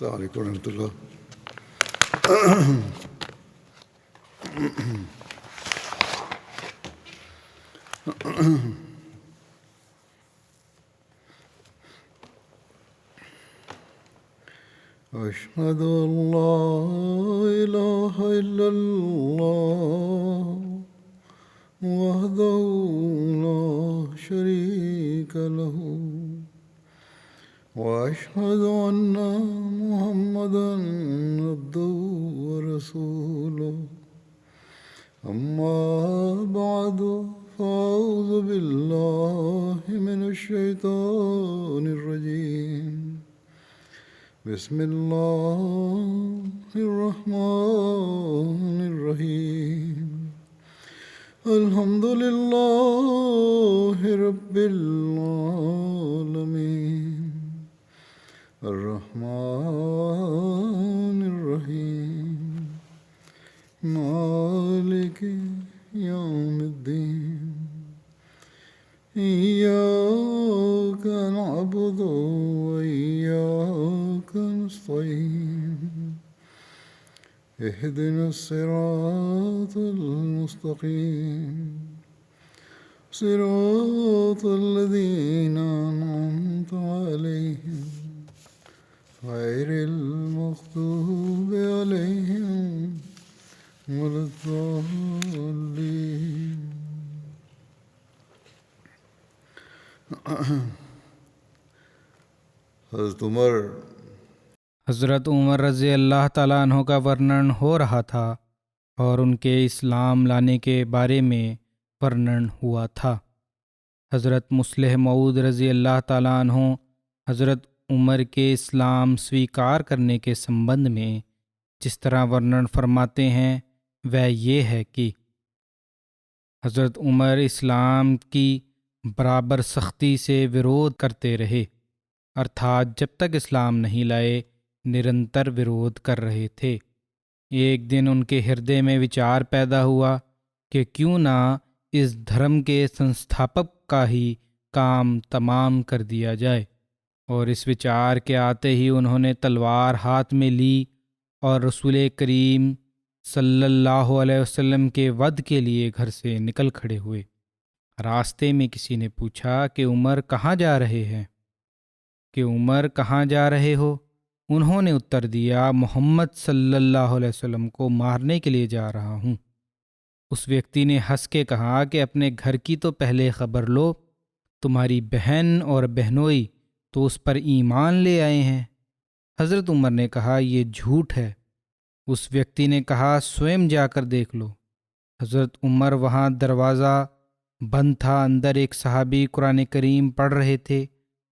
السلام علیکم ورحمۃ اللہ۔ أشهد أن لا إله إلا الله وحده لا شريك له وأشهد أن محمدا عبده ورسوله أما بعد فأعوذ بالله من الشيطان الرجيم بسم الله الرحمن الرحيم الحمد لله رب العالمين الرحمن الرحيم مالك يوم الدين إياك نعبد وإياك نستعين اهدنا الصراط المستقيم صراط الذين أنعمت عليهم غير المغضوب عليهم ولا الضالين۔ حضرت عمر رضی اللہ تعالیٰ عنہ کا ورنن ہو رہا تھا اور ان کے اسلام لانے کے بارے میں ورنن ہوا تھا۔ حضرت مصلح موعود رضی اللہ تعالیٰ عنہ حضرت عمر کے اسلام سویکار کرنے کے سمبندھ میں جس طرح ورنن فرماتے ہیں وہ یہ ہے کہ حضرت عمر اسلام کی برابر سختی سے ورودھ کرتے رہے، ارتھات جب تک اسلام نہیں لائے نرنتر ورودھ کر رہے تھے۔ ایک دن ان کے ہردے میں وچار پیدا ہوا کہ کیوں نہ اس دھرم کے سنستھاپک کا ہی کام تمام کر دیا جائے، اور اس وچار کے آتے ہی انہوں نے تلوار ہاتھ میں لی اور رسول کریم صلی اللہ علیہ وسلم کے ود کے لیے گھر سے نکل کھڑے ہوئے۔ راستے میں کسی نے پوچھا کہ عمر کہاں جا رہے ہیں؟ ہو؟ انہوں نے اتر دیا، محمد صلی اللہ علیہ وسلم کو مارنے کے لیے جا رہا ہوں۔ اس ویکتی نے ہنس کے کہا کہ اپنے گھر کی تو پہلے خبر لو، تمہاری بہن اور بہنوئی تو اس پر ایمان لے آئے ہیں۔ حضرت عمر نے کہا یہ جھوٹ ہے۔ اس ویکتی نے کہا سوئم جا کر دیکھ لو۔ حضرت عمر وہاں دروازہ بند تھا، اندر ایک صحابی قرآن کریم پڑھ رہے تھے۔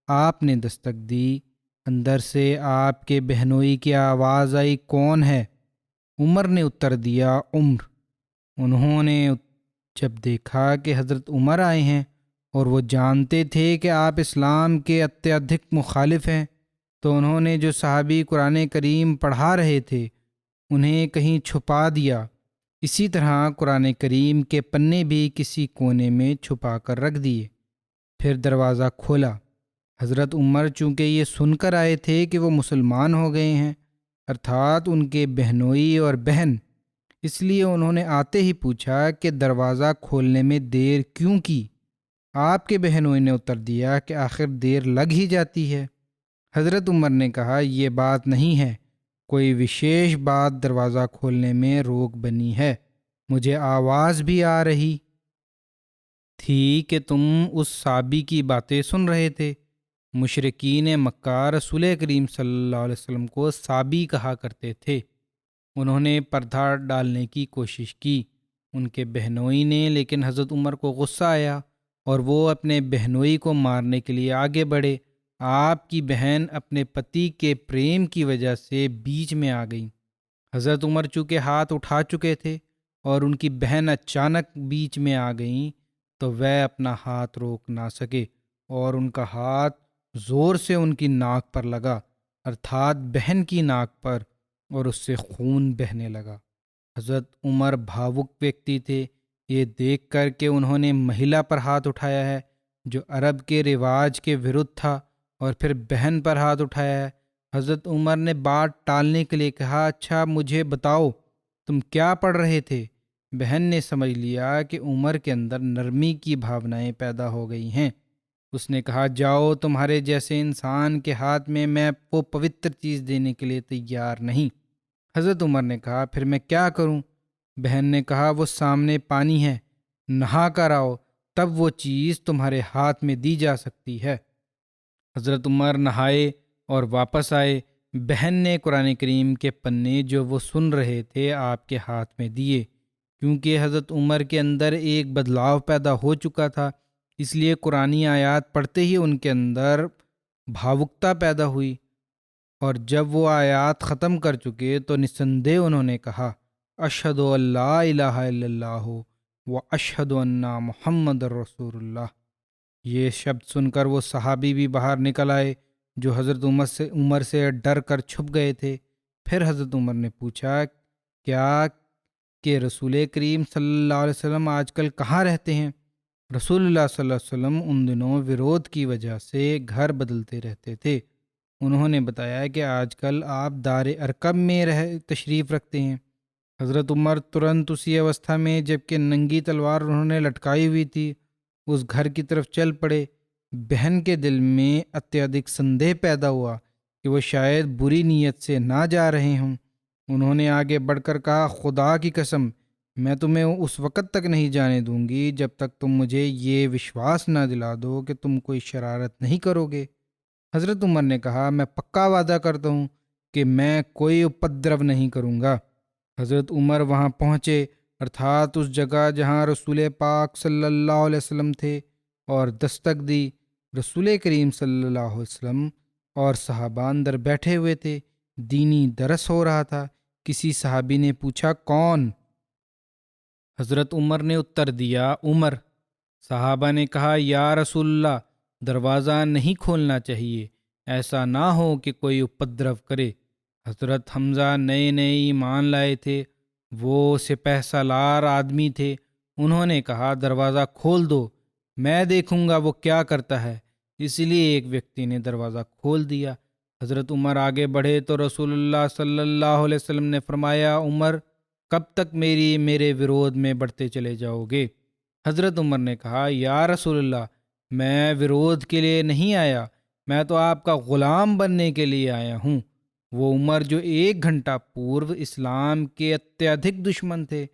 آپ نے دستک دی، اندر سے آپ کے بہنوئی کی آواز آئی کون ہے؟ عمر نے اتر دیا عمر۔ انہوں نے جب دیکھا کہ حضرت عمر آئے ہیں اور وہ جانتے تھے کہ آپ اسلام کے اتیادھک مخالف ہیں، تو انہوں نے جو صحابی قرآن کریم پڑھا رہے تھے انہیں کہیں چھپا دیا، اسی طرح قرآن کریم کے پنے بھی کسی کونے میں چھپا کر رکھ دیے۔ پھر دروازہ کھولا۔ حضرت عمر چونکہ یہ سن کر آئے تھے کہ وہ مسلمان ہو گئے ہیں، ارتھات ان کے بہنوئی اور بہن، اس لیے انہوں نے آتے ہی پوچھا کہ دروازہ کھولنے میں دیر کیوں کی؟ آپ کے بہنوئی نے اتر دیا کہ آخر دیر لگ ہی جاتی ہے۔ حضرت عمر نے کہا یہ بات نہیں ہے، کوئی وشیش بات دروازہ کھولنے میں روک بنی ہے۔ مجھے آواز بھی آ رہی تھی کہ تم اس صحابی کی باتیں سن رہے تھے۔ مشرکین مکہ رسول کریم صلی اللہ علیہ وسلم کو صحابی کہا کرتے تھے۔ انہوں نے پردہ ڈالنے کی کوشش کی ان کے بہنوئی نے، لیکن حضرت عمر کو غصہ آیا اور وہ اپنے بہنوئی کو مارنے کے لیے آگے بڑھے۔ آپ کی بہن اپنے پتی کے پریم کی وجہ سے بیچ میں آ گئی۔ حضرت عمر چونکہ ہاتھ اٹھا چکے تھے اور ان کی بہن اچانک بیچ میں آ گئیں تو وہ اپنا ہاتھ روک نہ سکے اور ان کا ہاتھ زور سے ان کی ناک پر لگا، ارتھات بہن کی ناک پر، اور اس سے خون بہنے لگا۔ حضرت عمر بھاوک ویکتی تھے، یہ دیکھ کر کہ انہوں نے مہیلا پر ہاتھ اٹھایا ہے جو عرب کے رواج کے ورد تھا، اور پھر بہن پر ہاتھ اٹھایا ہے حضرت عمر نے بات ٹالنے کے لیے کہا، اچھا مجھے بتاؤ تم کیا پڑھ رہے تھے؟ بہن نے سمجھ لیا کہ عمر کے اندر نرمی کی بھاونائیں پیدا ہو گئی ہیں۔ اس نے کہا، جاؤ، تمہارے جیسے انسان کے ہاتھ میں وہ پوتر چیز دینے کے لیے تیار نہیں۔ حضرت عمر نے کہا، پھر میں کیا کروں؟ بہن نے کہا، وہ سامنے پانی ہے، نہا کر آؤ، تب وہ چیز تمہارے ہاتھ میں دی جا سکتی ہے۔ حضرت عمر نہائے اور واپس آئے۔ بہن نے قرآن کریم کے پنے جو وہ سن رہے تھے آپ کے ہاتھ میں دیے۔ کیونکہ حضرت عمر کے اندر ایک بدلاؤ پیدا ہو چکا تھا، اس لیے قرآنی آیات پڑھتے ہی ان کے اندر بھاوکتا پیدا ہوئی، اور جب وہ آیات ختم کر چکے تو نسندے انہوں نے کہا، اشہد ان لا الہ الا اللہ و اشہد ان محمد رسول اللہ۔ یہ شبد سن کر وہ صحابی بھی باہر نکل آئے جو حضرت عمر سے ڈر کر چھپ گئے تھے۔ پھر حضرت عمر نے پوچھا، کیا کہ رسول کریم صلی اللہ علیہ وسلم آج کل کہاں رہتے ہیں؟ رسول اللہ صلی اللہ علیہ وسلم ان دنوں ورود کی وجہ سے گھر بدلتے رہتے تھے۔ انہوں نے بتایا کہ آج کل آپ دار ارقم میں تشریف رکھتے ہیں۔ حضرت عمر ترنت اسی اوستھا میں جبکہ ننگی تلوار انہوں نے لٹکائی ہوئی تھی اس گھر کی طرف چل پڑے۔ بہن کے دل میں اتیادک سندیہ پیدا ہوا کہ وہ شاید بری نیت سے نہ جا رہے ہوں۔ انہوں نے آگے بڑھ کر کہا، خدا کی قسم، میں تمہیں اس وقت تک نہیں جانے دوں گی جب تک تم مجھے یہ وشواس نہ دلا دو کہ تم کوئی شرارت نہیں کرو گے۔ حضرت عمر نے کہا، میں پکا وعدہ کرتا ہوں کہ میں کوئی اپدرو نہیں کروں گا۔ حضرت عمر وہاں پہنچے، ارتھات اس جگہ جہاں رسول پاک صلی اللہ علیہ وسلم تھے، اور دستک دی۔ رسول کریم صلی اللہ علیہ وسلم اور صحابہ اندر بیٹھے ہوئے تھے، دینی درس ہو رہا تھا۔ کسی صحابی نے پوچھا، کون؟ حضرت عمر نے اتر دیا، عمر۔ صحابہ نے کہا، یا رسول اللہ، دروازہ نہیں کھولنا چاہیے، ایسا نہ ہو کہ کوئی اپدرو کرے۔ حضرت حمزہ نئے نئے ایمان لائے تھے، وہ سپہ سالار آدمی تھے۔ انہوں نے کہا، دروازہ کھول دو، میں دیکھوں گا وہ کیا کرتا ہے۔ اس لیے ایک ویکتی نے دروازہ کھول دیا۔ حضرت عمر آگے بڑھے تو رسول اللہ صلی اللہ علیہ وسلم نے فرمایا، عمر، کب تک میرے ورود میں بڑھتے چلے جاؤ گے؟ حضرت عمر نے کہا، یا رسول اللہ، میں ورود کے لیے نہیں آیا، میں تو آپ کا غلام بننے کے لیے آیا ہوں۔ وہ عمر جو 1 گھنٹہ پورو اسلام کے اتیادک دشمن تھے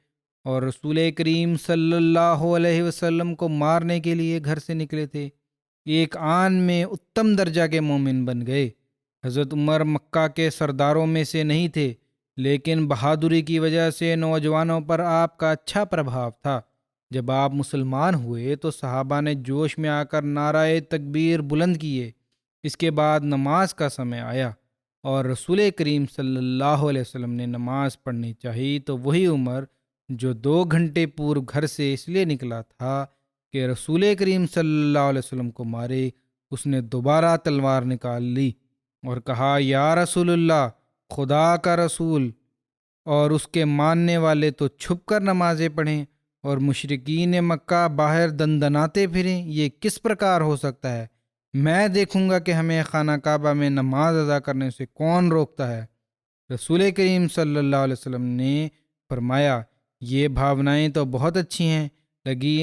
اور رسول کریم صلی اللہ علیہ وسلم کو مارنے کے لیے گھر سے نکلے تھے، ایک آن میں اتم درجہ کے مومن بن گئے۔ حضرت عمر مکہ کے سرداروں میں سے نہیں تھے، لیکن بہادری کی وجہ سے نوجوانوں پر آپ کا اچھا پربھاؤ تھا۔ جب آپ مسلمان ہوئے تو صحابہ نے جوش میں آ کر نعرہ تکبیر بلند کیے۔ اس کے بعد نماز کا سمے آیا اور رسول کریم صلی اللہ علیہ وسلم نے نماز پڑھنی چاہی تو وہی عمر جو 2 گھنٹے پورو گھر سے اس لیے نکلا تھا کہ رسول کریم صلی اللہ علیہ وسلم کو مارے، اس نے دوبارہ تلوار نکال لی اور کہا، یا رسول اللہ، خدا کا رسول اور اس کے ماننے والے تو چھپ کر نمازیں پڑھیں اور مشرکین مکہ باہر دندناتے پھریں، یہ کس پرکار ہو سکتا ہے؟ میں دیکھوں گا کہ ہمیں خانہ کعبہ میں نماز ادا کرنے سے کون روکتا ہے۔ رسول کریم صلی اللہ علیہ وسلم نے فرمایا، یہ بھاونائیں تو بہت اچھی ہیں،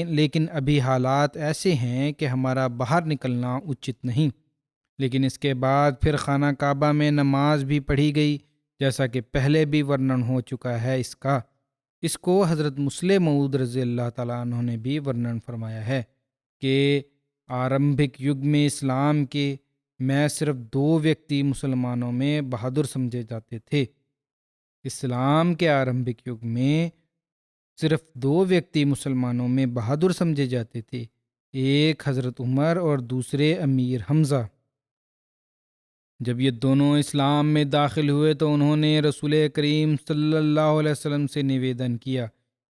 لیکن ابھی حالات ایسے ہیں کہ ہمارا باہر نکلنا اچت نہیں۔ لیکن اس کے بعد پھر خانہ کعبہ میں نماز بھی پڑھی گئی، جیسا کہ پہلے بھی ورنن ہو چکا ہے۔ اس کو حضرت مسلم موعود رضی اللہ تعالیٰ عنہ نے بھی ورنن فرمایا ہے کہ آرمبھک یگ میں اسلام کے میں صرف 2 ویکتی مسلمانوں میں بہادر سمجھے جاتے تھے۔ اسلام کے آرمبھک یگ میں صرف 2 ویکتی مسلمانوں میں بہادر سمجھے جاتے تھے، ایک حضرت عمر اور دوسرے امیر حمزہ۔ جب یہ دونوں اسلام میں داخل ہوئے تو انہوں نے رسول کریم صلی اللہ علیہ وسلم سے نویدن کیا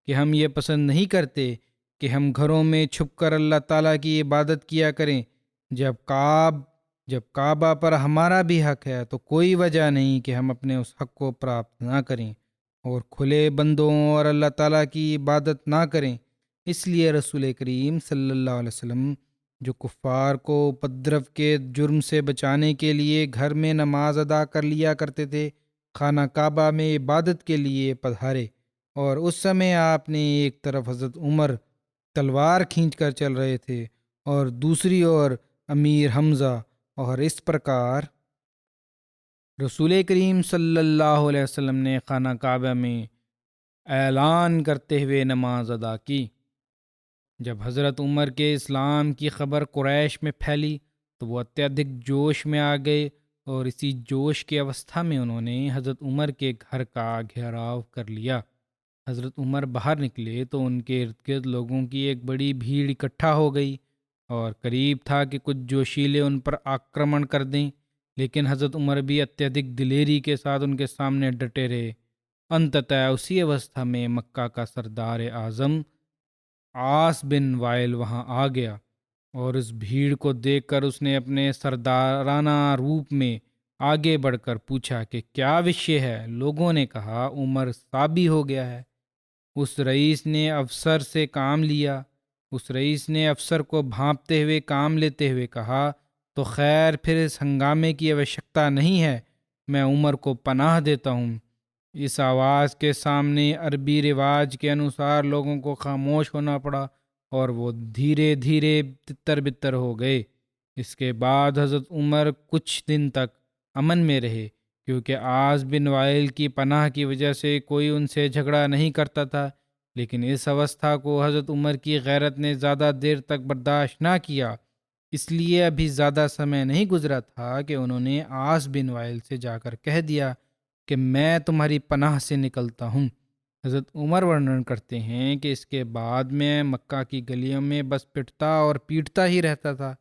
کہ ہم یہ پسند نہیں کرتے کہ ہم گھروں میں چھپ کر اللہ تعالیٰ کی عبادت کیا کریں۔ جب کعبہ پر ہمارا بھی حق ہے تو کوئی وجہ نہیں کہ ہم اپنے اس حق کو پراپت نہ کریں اور کھلے بندوں اور اللہ تعالیٰ کی عبادت نہ کریں۔ اس لیے رسول کریم صلی اللہ علیہ وسلم جو کفار کو اپدرو کے جرم سے بچانے کے لیے گھر میں نماز ادا کر لیا کرتے تھے، خانہ کعبہ میں عبادت کے لیے پدھارے، اور اس سمے آپ نے ایک طرف حضرت عمر تلوار کھینچ کر چل رہے تھے اور دوسری اور امیر حمزہ، اور اس پرکار رسول کریم صلی اللہ علیہ وسلم نے خانہ کعبہ میں اعلان کرتے ہوئے نماز ادا کی۔ جب حضرت عمر کے اسلام کی خبر قریش میں پھیلی تو وہ اتیادک جوش میں آ گئے، اور اسی جوش کے اوستھا میں انہوں نے حضرت عمر کے گھر کا گھیراؤ کر لیا۔ حضرت عمر باہر نکلے تو ان کے ارد گرد لوگوں کی ایک بڑی بھیڑ اکٹھا ہو گئی، اور قریب تھا کہ کچھ جوشیلے ان پر آکرمن کر دیں، لیکن حضرت عمر بھی اتیادک دلیری کے ساتھ ان کے سامنے ڈٹے رہے۔ انتتہ اسی اوستھا میں مکہ کا سردار اعظم عاص بن وائل وہاں آ گیا، اور اس بھیڑ کو دیکھ کر اس نے اپنے سردارانہ روپ میں آگے بڑھ کر پوچھا کہ کیا وشے ہے؟ لوگوں نے کہا عمر صابی ہو گیا ہے۔ اس رئیس نے افسر سے کام لیا۔ اس رئیس نے افسر کو بھانپتے ہوئے کام لیتے ہوئے کہا، تو خیر پھر اس ہنگامے کی آوشکتا نہیں ہے، میں عمر کو پناہ دیتا ہوں۔ اس آواز کے سامنے عربی رواج کے انوسار لوگوں کو خاموش ہونا پڑا، اور وہ دھیرے دھیرے تتر بتر ہو گئے۔ اس کے بعد حضرت عمر کچھ دن تک امن میں رہے، کیونکہ عاص بن وائل کی پناہ کی وجہ سے کوئی ان سے جھگڑا نہیں کرتا تھا، لیکن اس اوستھا کو حضرت عمر کی غیرت نے زیادہ دیر تک برداشت نہ کیا، اس لیے ابھی زیادہ سمے نہیں گزرا تھا کہ انہوں نے عاص بن وائل سے جا کر کہہ دیا کہ میں تمہاری پناہ سے نکلتا ہوں۔ حضرت عمر ورنن کرتے ہیں کہ اس کے بعد میں مکہ کی گلیوں میں بس پٹتا اور پیٹتا ہی رہتا تھا،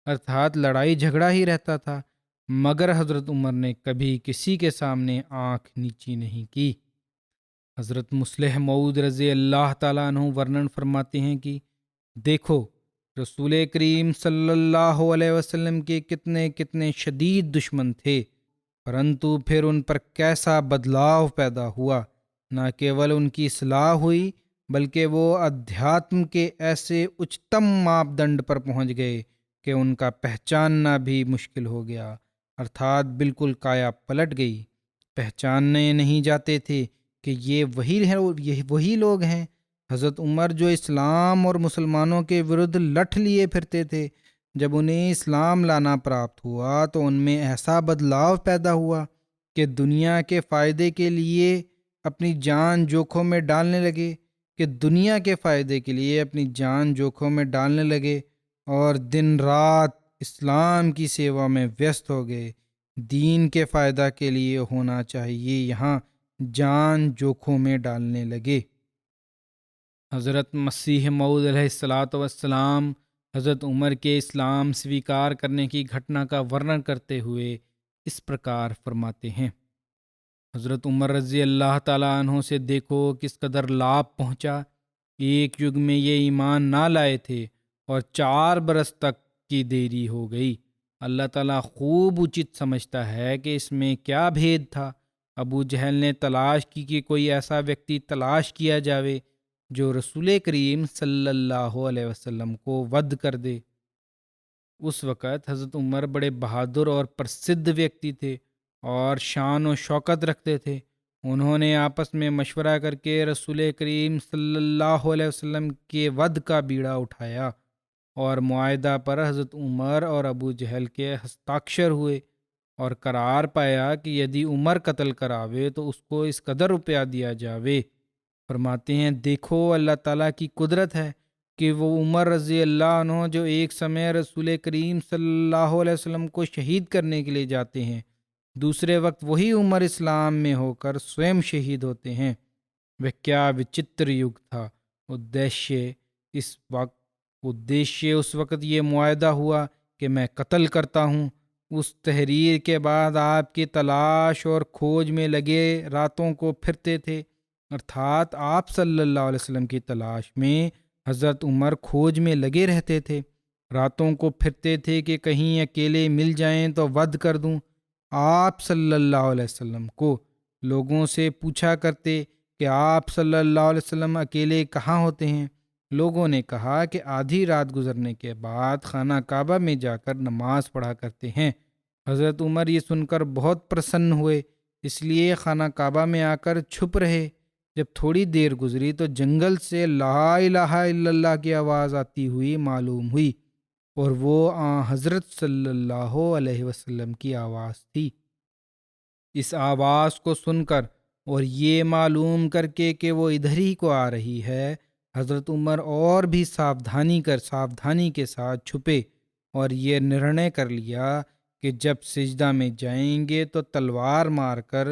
ارتھات لڑائی جھگڑا ہی رہتا تھا، مگر حضرت عمر نے کبھی کسی کے سامنے آنکھ نیچی نہیں کی۔ حضرت مصلح موعود رضی اللہ تعالیٰ عنہ ورنن فرماتے ہیں کہ دیکھو رسول کریم صلی اللہ علیہ وسلم کے کتنے کتنے شدید دشمن تھے، پرنتو پھر ان پر کیسا بدلاؤ پیدا ہوا۔ نہ کیول ان کی اصلاح ہوئی، بلکہ وہ ادھیاتم کے ایسے اچتم ماپدنڈ پر پہنچ گئے کہ ان کا پہچاننا بھی مشکل ہو گیا، ارتھات بالکل کایا پلٹ گئی۔ پہچاننے نہیں جاتے تھے کہ یہ وہی لوگ ہیں۔ حضرت عمر جو اسلام اور مسلمانوں کے ورد لٹھ لیے پھرتے تھے، جب انہیں اسلام لانا پراپت ہوا تو ان میں ایسا بدلاؤ پیدا ہوا کہ دنیا کے فائدے کے لیے اپنی جان جوکھوں میں ڈالنے لگے اور دن رات اسلام کی سیوا میں ویست ہو گئے۔ دین کے فائدہ کے لیے ہونا چاہیے، یہاں جان جوکھوں میں ڈالنے لگے۔ حضرت مسیح موعود علیہ الصلاۃ والسلام حضرت عمر کے اسلام سویکار کرنے کی گھٹنا کا ورنن کرتے ہوئے اس پرکار فرماتے ہیں۔ حضرت عمر رضی اللہ تعالیٰ عنہ سے دیکھو کس قدر لابھ پہنچا۔ ایک یگ میں یہ ایمان نہ لائے تھے اور 4 برس تک کی دیری ہو گئی۔ اللہ تعالیٰ خوب اچت سمجھتا ہے کہ اس میں کیا بھید تھا۔ ابو جہل نے تلاش کی کہ کوئی ایسا ویکتی تلاش کیا جاوے جو رسول کریم صلی اللہ علیہ وسلم کو ود کر دے۔ اس وقت حضرت عمر بڑے بہادر اور پرسدھ ویکتی تھے اور شان و شوکت رکھتے تھے۔ انہوں نے آپس میں مشورہ کر کے رسول کریم صلی اللہ علیہ وسلم کے ود کا بیڑا اٹھایا، اور معاہدہ پر حضرت عمر اور ابو جہل کے ہستاکشر ہوئے، اور قرار پایا کہ یدی عمر قتل کراوے تو اس کو اس قدر روپیہ دیا جاوے۔ فرماتے ہیں دیکھو اللہ تعالیٰ کی قدرت ہے کہ وہ عمر رضی اللہ عنہ جو ایک سمے رسول کریم صلی اللہ علیہ وسلم کو شہید کرنے کے لیے جاتے ہیں، دوسرے وقت وہی عمر اسلام میں ہو کر سوئم شہید ہوتے ہیں۔ وہ کیا وچتر یگ تھا۔ ادیشیہ اس وقت یہ معاہدہ ہوا کہ میں قتل کرتا ہوں۔ اس تحریر کے بعد آپ کی تلاش اور کھوج میں لگے راتوں کو پھرتے تھے، ارتھات آپ صلی اللہ علیہ وسلم کی تلاش میں حضرت عمر کھوج میں لگے رہتے تھے، راتوں کو پھرتے تھے کہ کہیں اکیلے مل جائیں تو ود کر دوں۔ آپ صلی اللہ علیہ وسلم کو لوگوں سے پوچھا کرتے کہ آپ صلی اللہ علیہ وسلم اکیلے کہاں ہوتے ہیں۔ لوگوں نے کہا کہ آدھی رات گزرنے کے بعد خانہ کعبہ میں جا کر نماز پڑھا کرتے ہیں۔ حضرت عمر یہ سن کر بہت پرسن ہوئے، اس لیے خانہ کعبہ میں آ کر چھپ رہے۔ جب تھوڑی دیر گزری تو جنگل سے لا الہ الا اللہ کی آواز آتی ہوئی معلوم ہوئی، اور وہ حضرت صلی اللہ علیہ وسلم کی آواز تھی۔ اس آواز کو سن کر اور یہ معلوم کر کے کہ وہ ادھر ہی کو آ رہی ہے، حضرت عمر اور بھی ساودھانی کے ساتھ چھپے اور یہ نرنے کر لیا کہ جب سجدہ میں جائیں گے تو تلوار مار کر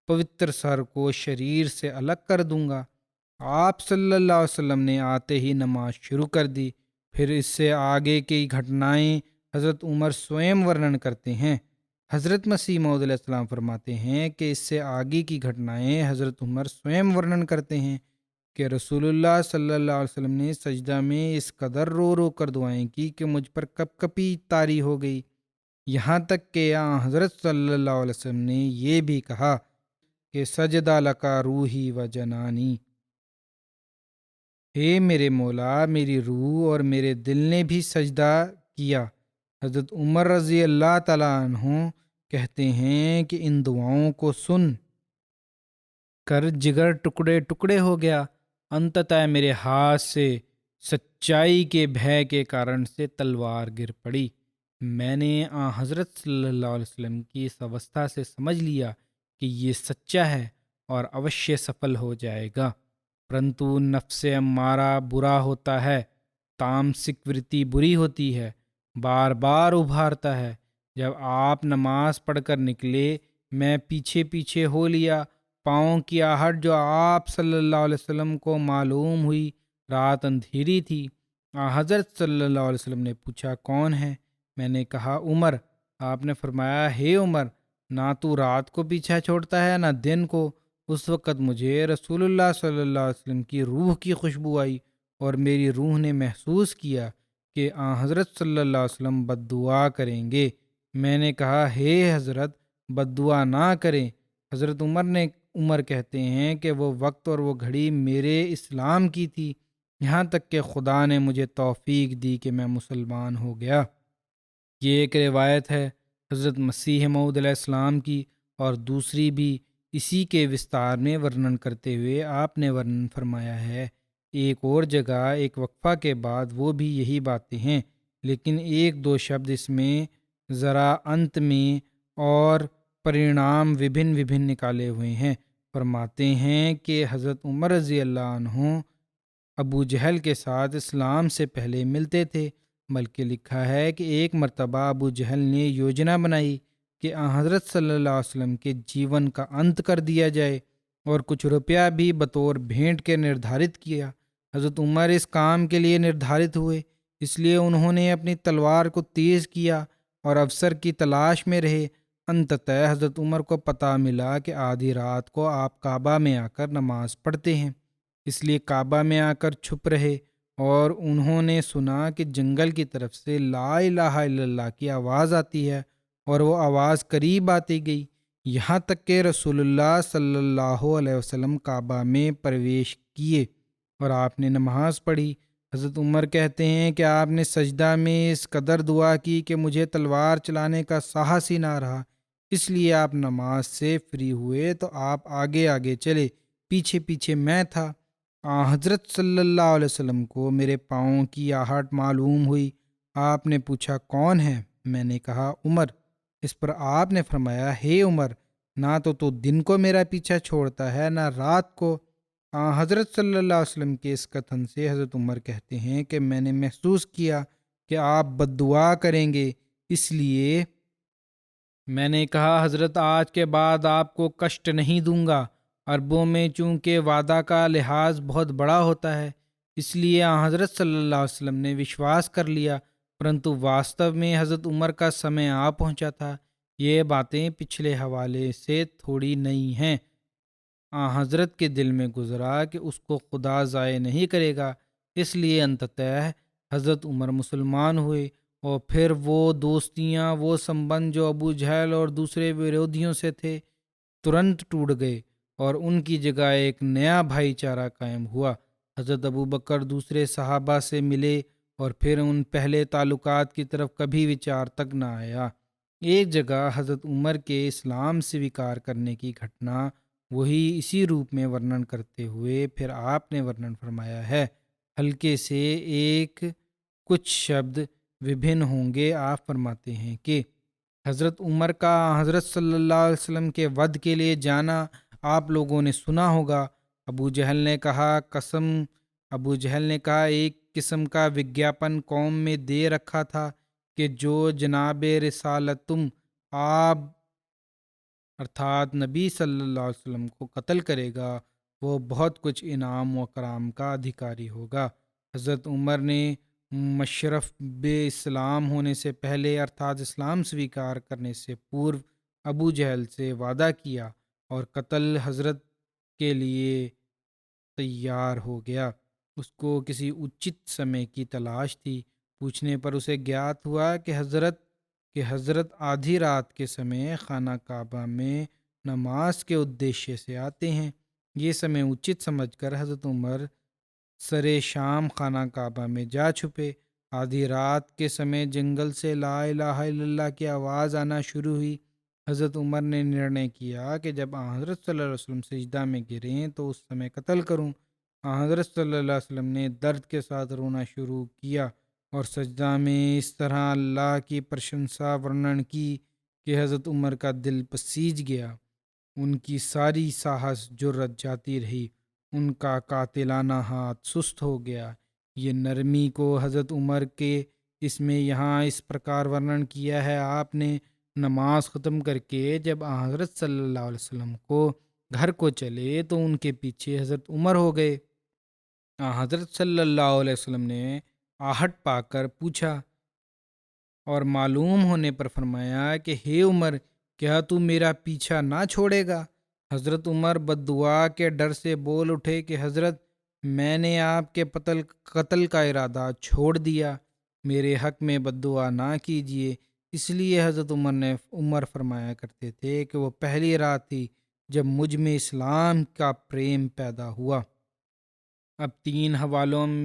پوتر سر کو شریر سے الگ کر دوں گا۔ آپ صلی اللہ علیہ وسلم نے آتے ہی نماز شروع کر دی۔ پھر اس سے آگے کی گھٹنائیں حضرت عمر سوئم ورنن کرتے ہیں۔ حضرت مسیح موعود علیہ السلام فرماتے ہیں کہ اس سے آگے کی گھٹنائیں حضرت عمر سوئم ورنن کرتے ہیں کہ رسول اللہ صلی اللہ علیہ وسلم نے سجدہ میں اس قدر رو رو کر دعائیں کی کہ مجھ پر کپ کپی طاری ہو گئی، یہاں تک کہ حضرت صلی اللہ علیہ وسلم نے یہ بھی کہا کہ سجدہ لکا روحی و جنانی، اے میرے مولا، میری روح اور میرے دل نے بھی سجدہ کیا۔ حضرت عمر رضی اللہ تعالیٰ عنہ کہتے ہیں کہ ان دعاؤں کو سن کر جگر ٹکڑے ٹکڑے ہو گیا۔ انتتہ میرے ہاتھ سے سچائی کے بھے کے کارن سے تلوار گر پڑی۔ میں نے حضرت صلی اللہ علیہ وسلم کی اس اوستھا سے سمجھ لیا کہ یہ سچا ہے اور اوشیہ سفل ہو جائے گا، پرنتو نفس امارہ برا ہوتا ہے، تامسک ورتی بری ہوتی ہے، بار بار ابھارتا ہے۔ جب آپ نماز پڑھ کر نکلے میں پیچھے پیچھے ہو لیا۔ پاؤں کی آہٹ جو آپ صلی اللہ علیہ وسلم کو معلوم ہوئی، رات اندھیری تھی۔ حضرت صلی اللہ علیہ وسلم نے پوچھا کون ہے؟ میں نے کہا عمر۔ آپ نے فرمایا ہے عمر، نہ تو رات کو پیچھا چھوڑتا ہے نہ دن کو۔ اس وقت مجھے رسول اللہ صلی اللہ علیہ وسلم کی روح کی خوشبو آئی اور میری روح نے محسوس کیا کہ حضرت صلی اللہ علیہ وسلم بد دعا کریں گے۔ میں نے کہا ہے حضرت، بد دعا نہ کریں۔ حضرت عمر کہتے ہیں کہ وہ وقت اور وہ گھڑی میرے اسلام کی تھی، یہاں تک کہ خدا نے مجھے توفیق دی کہ میں مسلمان ہو گیا۔ یہ ایک روایت ہے حضرت مسیح موعود علیہ السلام کی، اور دوسری بھی اسی کے وستار میں ورنن کرتے ہوئے آپ نے ورنن فرمایا ہے۔ ایک اور جگہ ایک وقفہ کے بعد وہ بھی یہی باتیں ہیں، لیکن ایک دو شبد اس میں ذرا انت میں اور پرینام وبھن نکالے ہوئے ہیں۔ فرماتے ہیں کہ حضرت عمر رضی اللہ عنہ ابو جہل کے ساتھ اسلام سے پہلے ملتے تھے، بلکہ لکھا ہے کہ ایک مرتبہ ابو جہل نے یوجنا بنائی کہ حضرت صلی اللہ علیہ وسلم کے جیون کا انت کر دیا جائے، اور کچھ روپیہ بھی بطور بھیٹ کے نردھارت کیا۔ حضرت عمر اس کام کے لیے نردھارت ہوئے، اس لیے انہوں نے اپنی تلوار کو تیز کیا اور افسر کی تلاش میں رہے۔ انتتہ حضرت عمر کو پتہ ملا کہ آدھی رات کو آپ کعبہ میں آ کر نماز پڑھتے ہیں، اس لیے کعبہ میں آ کر چھپ رہے، اور انہوں نے سنا کہ جنگل کی طرف سے لا الہ الا اللہ کی آواز آتی ہے، اور وہ آواز قریب آتی گئی، یہاں تک کہ رسول اللہ صلی اللہ علیہ وسلم کعبہ میں پرویش کیے اور آپ نے نماز پڑھی۔ حضرت عمر کہتے ہیں کہ آپ نے سجدہ میں اس قدر دعا کی کہ مجھے تلوار چلانے کا ساہس ہی نہ رہا، اس لیے آپ نماز سے فری ہوئے تو آپ آگے آگے چلے، پیچھے پیچھے میں تھا۔ حضرت صلی اللہ علیہ وسلم کو میرے پاؤں کی آہٹ معلوم ہوئی۔ آپ نے پوچھا کون ہے؟ میں نے کہا عمر۔ اس پر آپ نے فرمایا ہے عمر، نہ تو دن کو میرا پیچھا چھوڑتا ہے نہ رات کو۔ حضرت صلی اللہ علیہ وسلم کے اس کتھن سے حضرت عمر کہتے ہیں کہ میں نے محسوس کیا کہ آپ بد دعا کریں گے، اس لیے میں نے کہا حضرت آج کے بعد آپ کو کشٹ نہیں دوں گا۔ عربوں میں چونکہ وعدہ کا لحاظ بہت بڑا ہوتا ہے، اس لیے حضرت صلی اللہ علیہ وسلم نے وشواس کر لیا، پرنتو واستو میں حضرت عمر کا سمے آ پہنچا تھا۔ یہ باتیں پچھلے حوالے سے تھوڑی نئی ہیں۔ حضرت کے دل میں گزرا کہ اس کو خدا ضائع نہیں کرے گا، اس لیے انتتہ حضرت عمر مسلمان ہوئے، اور پھر وہ دوستیاں، وہ سمبند جو ابو جہل اور دوسرے ورودھیوں سے تھے، ترنت ٹوٹ گئے، اور ان کی جگہ ایک نیا بھائی چارہ قائم ہوا۔ حضرت ابو بکر دوسرے صحابہ سے ملے اور پھر ان پہلے تعلقات کی طرف کبھی وچار تک نہ آیا۔ ایک جگہ حضرت عمر کے اسلام سویکار کرنے کی گھٹنا وہی اسی روپ میں ورنن کرتے ہوئے پھر آپ نے ورنن فرمایا ہے۔ ہلکے سے ایک کچھ شبد وبھن ہوں گے۔ آپ فرماتے ہیں کہ حضرت عمر کا حضرت صلی اللہ علیہ وسلم کے ود کے لیے جانا آپ لوگوں نے سنا ہوگا۔ ابو جہل نے کہا ایک قسم کا وگیاپن قوم میں دے رکھا تھا کہ جو جناب رسالتم آپ ارتھات نبی صلی اللہ علیہ وسلم کو قتل کرے گا وہ بہت کچھ انعام و کرام کا ادھیکاری ہوگا۔ حضرت عمر نے مشرف بے اسلام ہونے سے پہلے ارتھات اسلام سویکار کرنے سے پورو ابو جہل سے وعدہ کیا اور قتل حضرت کے لیے تیار ہو گیا۔ اس کو کسی اچت سمے کی تلاش تھی۔ پوچھنے پر اسے گیات ہوا کہ حضرت آدھی رات کے سمے خانہ کعبہ میں نماز کے ادیشیہ سے آتے ہیں۔ یہ سمے اچت سمجھ کر حضرت عمر سرے شام خانہ کعبہ میں جا چھپے۔ آدھی رات کے سمے جنگل سے لا الہ الا اللہ کی آواز آنا شروع ہوئی۔ حضرت عمر نے نرنے کیا کہ جب حضرت صلی اللہ علیہ وسلم سجدہ میں گریں تو اس سمے قتل کروں۔ حضرت صلی اللہ علیہ وسلم نے درد کے ساتھ رونا شروع کیا اور سجدہ میں اس طرح اللہ کی پرشنسا ورنن کی کہ حضرت عمر کا دل پسیج گیا۔ ان کی ساری ساہس جرت جاتی رہی، ان کا قاتلانہ ہاتھ سست ہو گیا۔ یہ نرمی کو حضرت عمر کے اس میں یہاں اس پرکار ورنن کیا ہے۔ آپ نے نماز ختم کر کے جب حضرت صلی اللہ علیہ وسلم کو گھر کو چلے تو ان کے پیچھے حضرت عمر ہو گئے۔ حضرت صلی اللہ علیہ وسلم نے آہٹ پا کر پوچھا اور معلوم ہونے پر فرمایا کہ ہے عمر، کیا تو میرا پیچھا نہ چھوڑے گا؟ حضرت عمر بد دعا کے ڈر سے بول اٹھے کہ حضرت میں نے آپ کے قتل کا ارادہ چھوڑ دیا، میرے حق میں بد دعا نہ کیجیے۔ اس لیے حضرت عمر فرمایا کرتے تھے کہ وہ پہلی رات تھی جب مجھ میں اسلام کا پریم پیدا ہوا۔ اب 3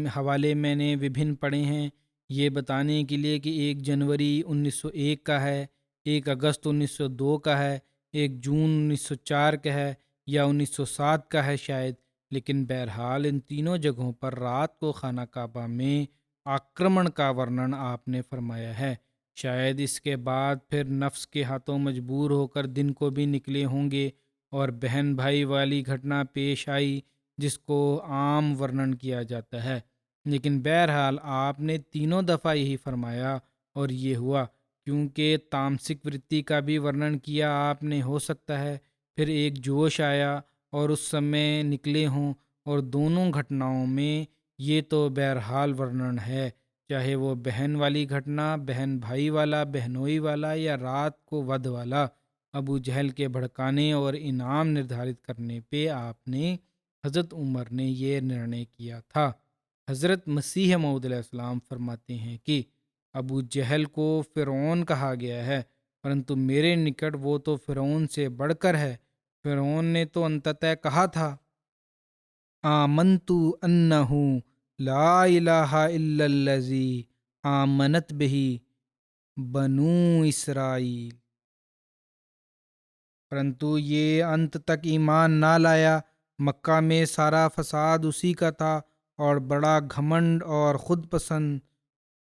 حوالے میں نے وبھن پڑھے ہیں یہ بتانے کے لیے کہ 1 جنوری 1901 کا ہے، 1 اگست 1902 کا ہے، 1 جون 1904 کا ہے یا 1907 کا ہے شاید، لیکن بہرحال ان تینوں جگہوں پر رات کو خانہ کعبہ میں آکرمن کا ورنن آپ نے فرمایا ہے۔ شاید اس کے بعد پھر نفس کے ہاتھوں مجبور ہو کر دن کو بھی نکلے ہوں گے اور بہن بھائی والی گھٹنا پیش آئی جس کو عام ورنن کیا جاتا ہے، لیکن بہرحال آپ نے تینوں دفعہ یہی فرمایا اور یہ ہوا۔ کیونکہ تامسک ورتی کا بھی ورنن کیا آپ نے، ہو سکتا ہے پھر ایک جوش آیا اور اس سمے نکلے ہوں، اور دونوں گھٹناؤں میں یہ تو بہرحال ورنن ہے، چاہے وہ بہن والی گھٹنا، بہن بھائی والا، بہنوئی والا یا رات کو ود والا۔ ابو جہل کے بھڑکانے اور انعام نردھارت کرنے پہ آپ نے حضرت عمر نے یہ نرنے کیا تھا۔ حضرت مسیح موعود علیہ السلام فرماتے ہیں کہ ابو جہل کو فرعون کہا گیا ہے، پرنتو میرے نکٹ وہ تو فرعون سے بڑھ کر ہے۔ فرعون نے تو انتتہ کہا تھا آمنتو انہ لا الہ الا الذی آمنت بہ بنو اسرائیل، پرنتو یہ انت تک ایمان نہ لایا۔ مکہ میں سارا فساد اسی کا تھا اور بڑا گھمنڈ اور خود پسند،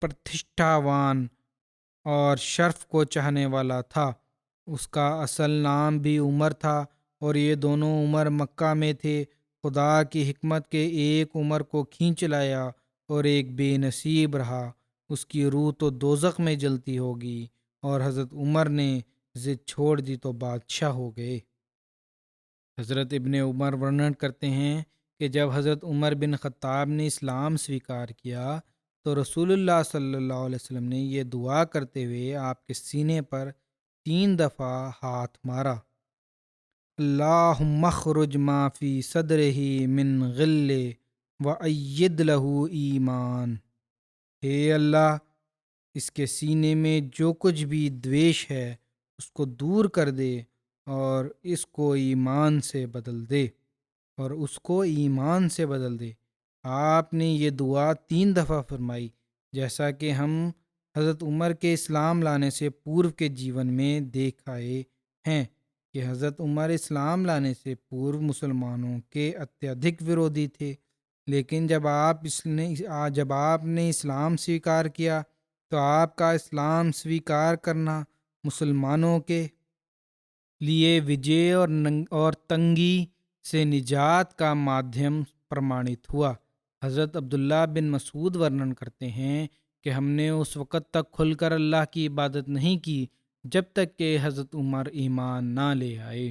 پرتشٹھاوان اور شرف کو چاہنے والا تھا۔ اس کا اصل نام بھی عمر تھا اور یہ دونوں عمر مکہ میں تھے۔ خدا کی حکمت کے ایک عمر کو کھینچ لایا اور ایک بے نصیب رہا، اس کی روح تو دوزخ میں جلتی ہوگی، اور حضرت عمر نے ضد چھوڑ دی تو بادشاہ ہو گئے۔ حضرت ابن عمر ورنن کرتے ہیں کہ جب حضرت عمر بن خطاب نے اسلام سویکار کیا تو رسول اللہ صلی اللہ علیہ وسلم نے یہ دعا کرتے ہوئے آپ کے سینے پر 3 دفعہ ہاتھ مارا، اللہم اخرج ما فی صدرہ من غل وأید لہ ایمان، اے اللہ اس کے سینے میں جو کچھ بھی دویش ہے اس کو دور کر دے اور اس کو ایمان سے بدل دے، آپ نے یہ دعا 3 دفعہ فرمائی، جیسا کہ ہم حضرت عمر کے اسلام لانے سے پورو کے جیون میں دیکھ آئے ہیں کہ حضرت عمر اسلام لانے سے پورو مسلمانوں کے اتیادھک ورودھی تھے، لیکن جب آپ نے اسلام سویکار کیا تو آپ کا اسلام سویکار کرنا مسلمانوں کے لیے وجے اور تنگی سے نجات کا مادھیم پرمانت ہوا۔ حضرت عبداللہ بن مسعود ورنن کرتے ہیں کہ ہم نے اس وقت تک کھل کر اللہ کی عبادت نہیں کی جب تک کہ حضرت عمر ایمان نہ لے آئے۔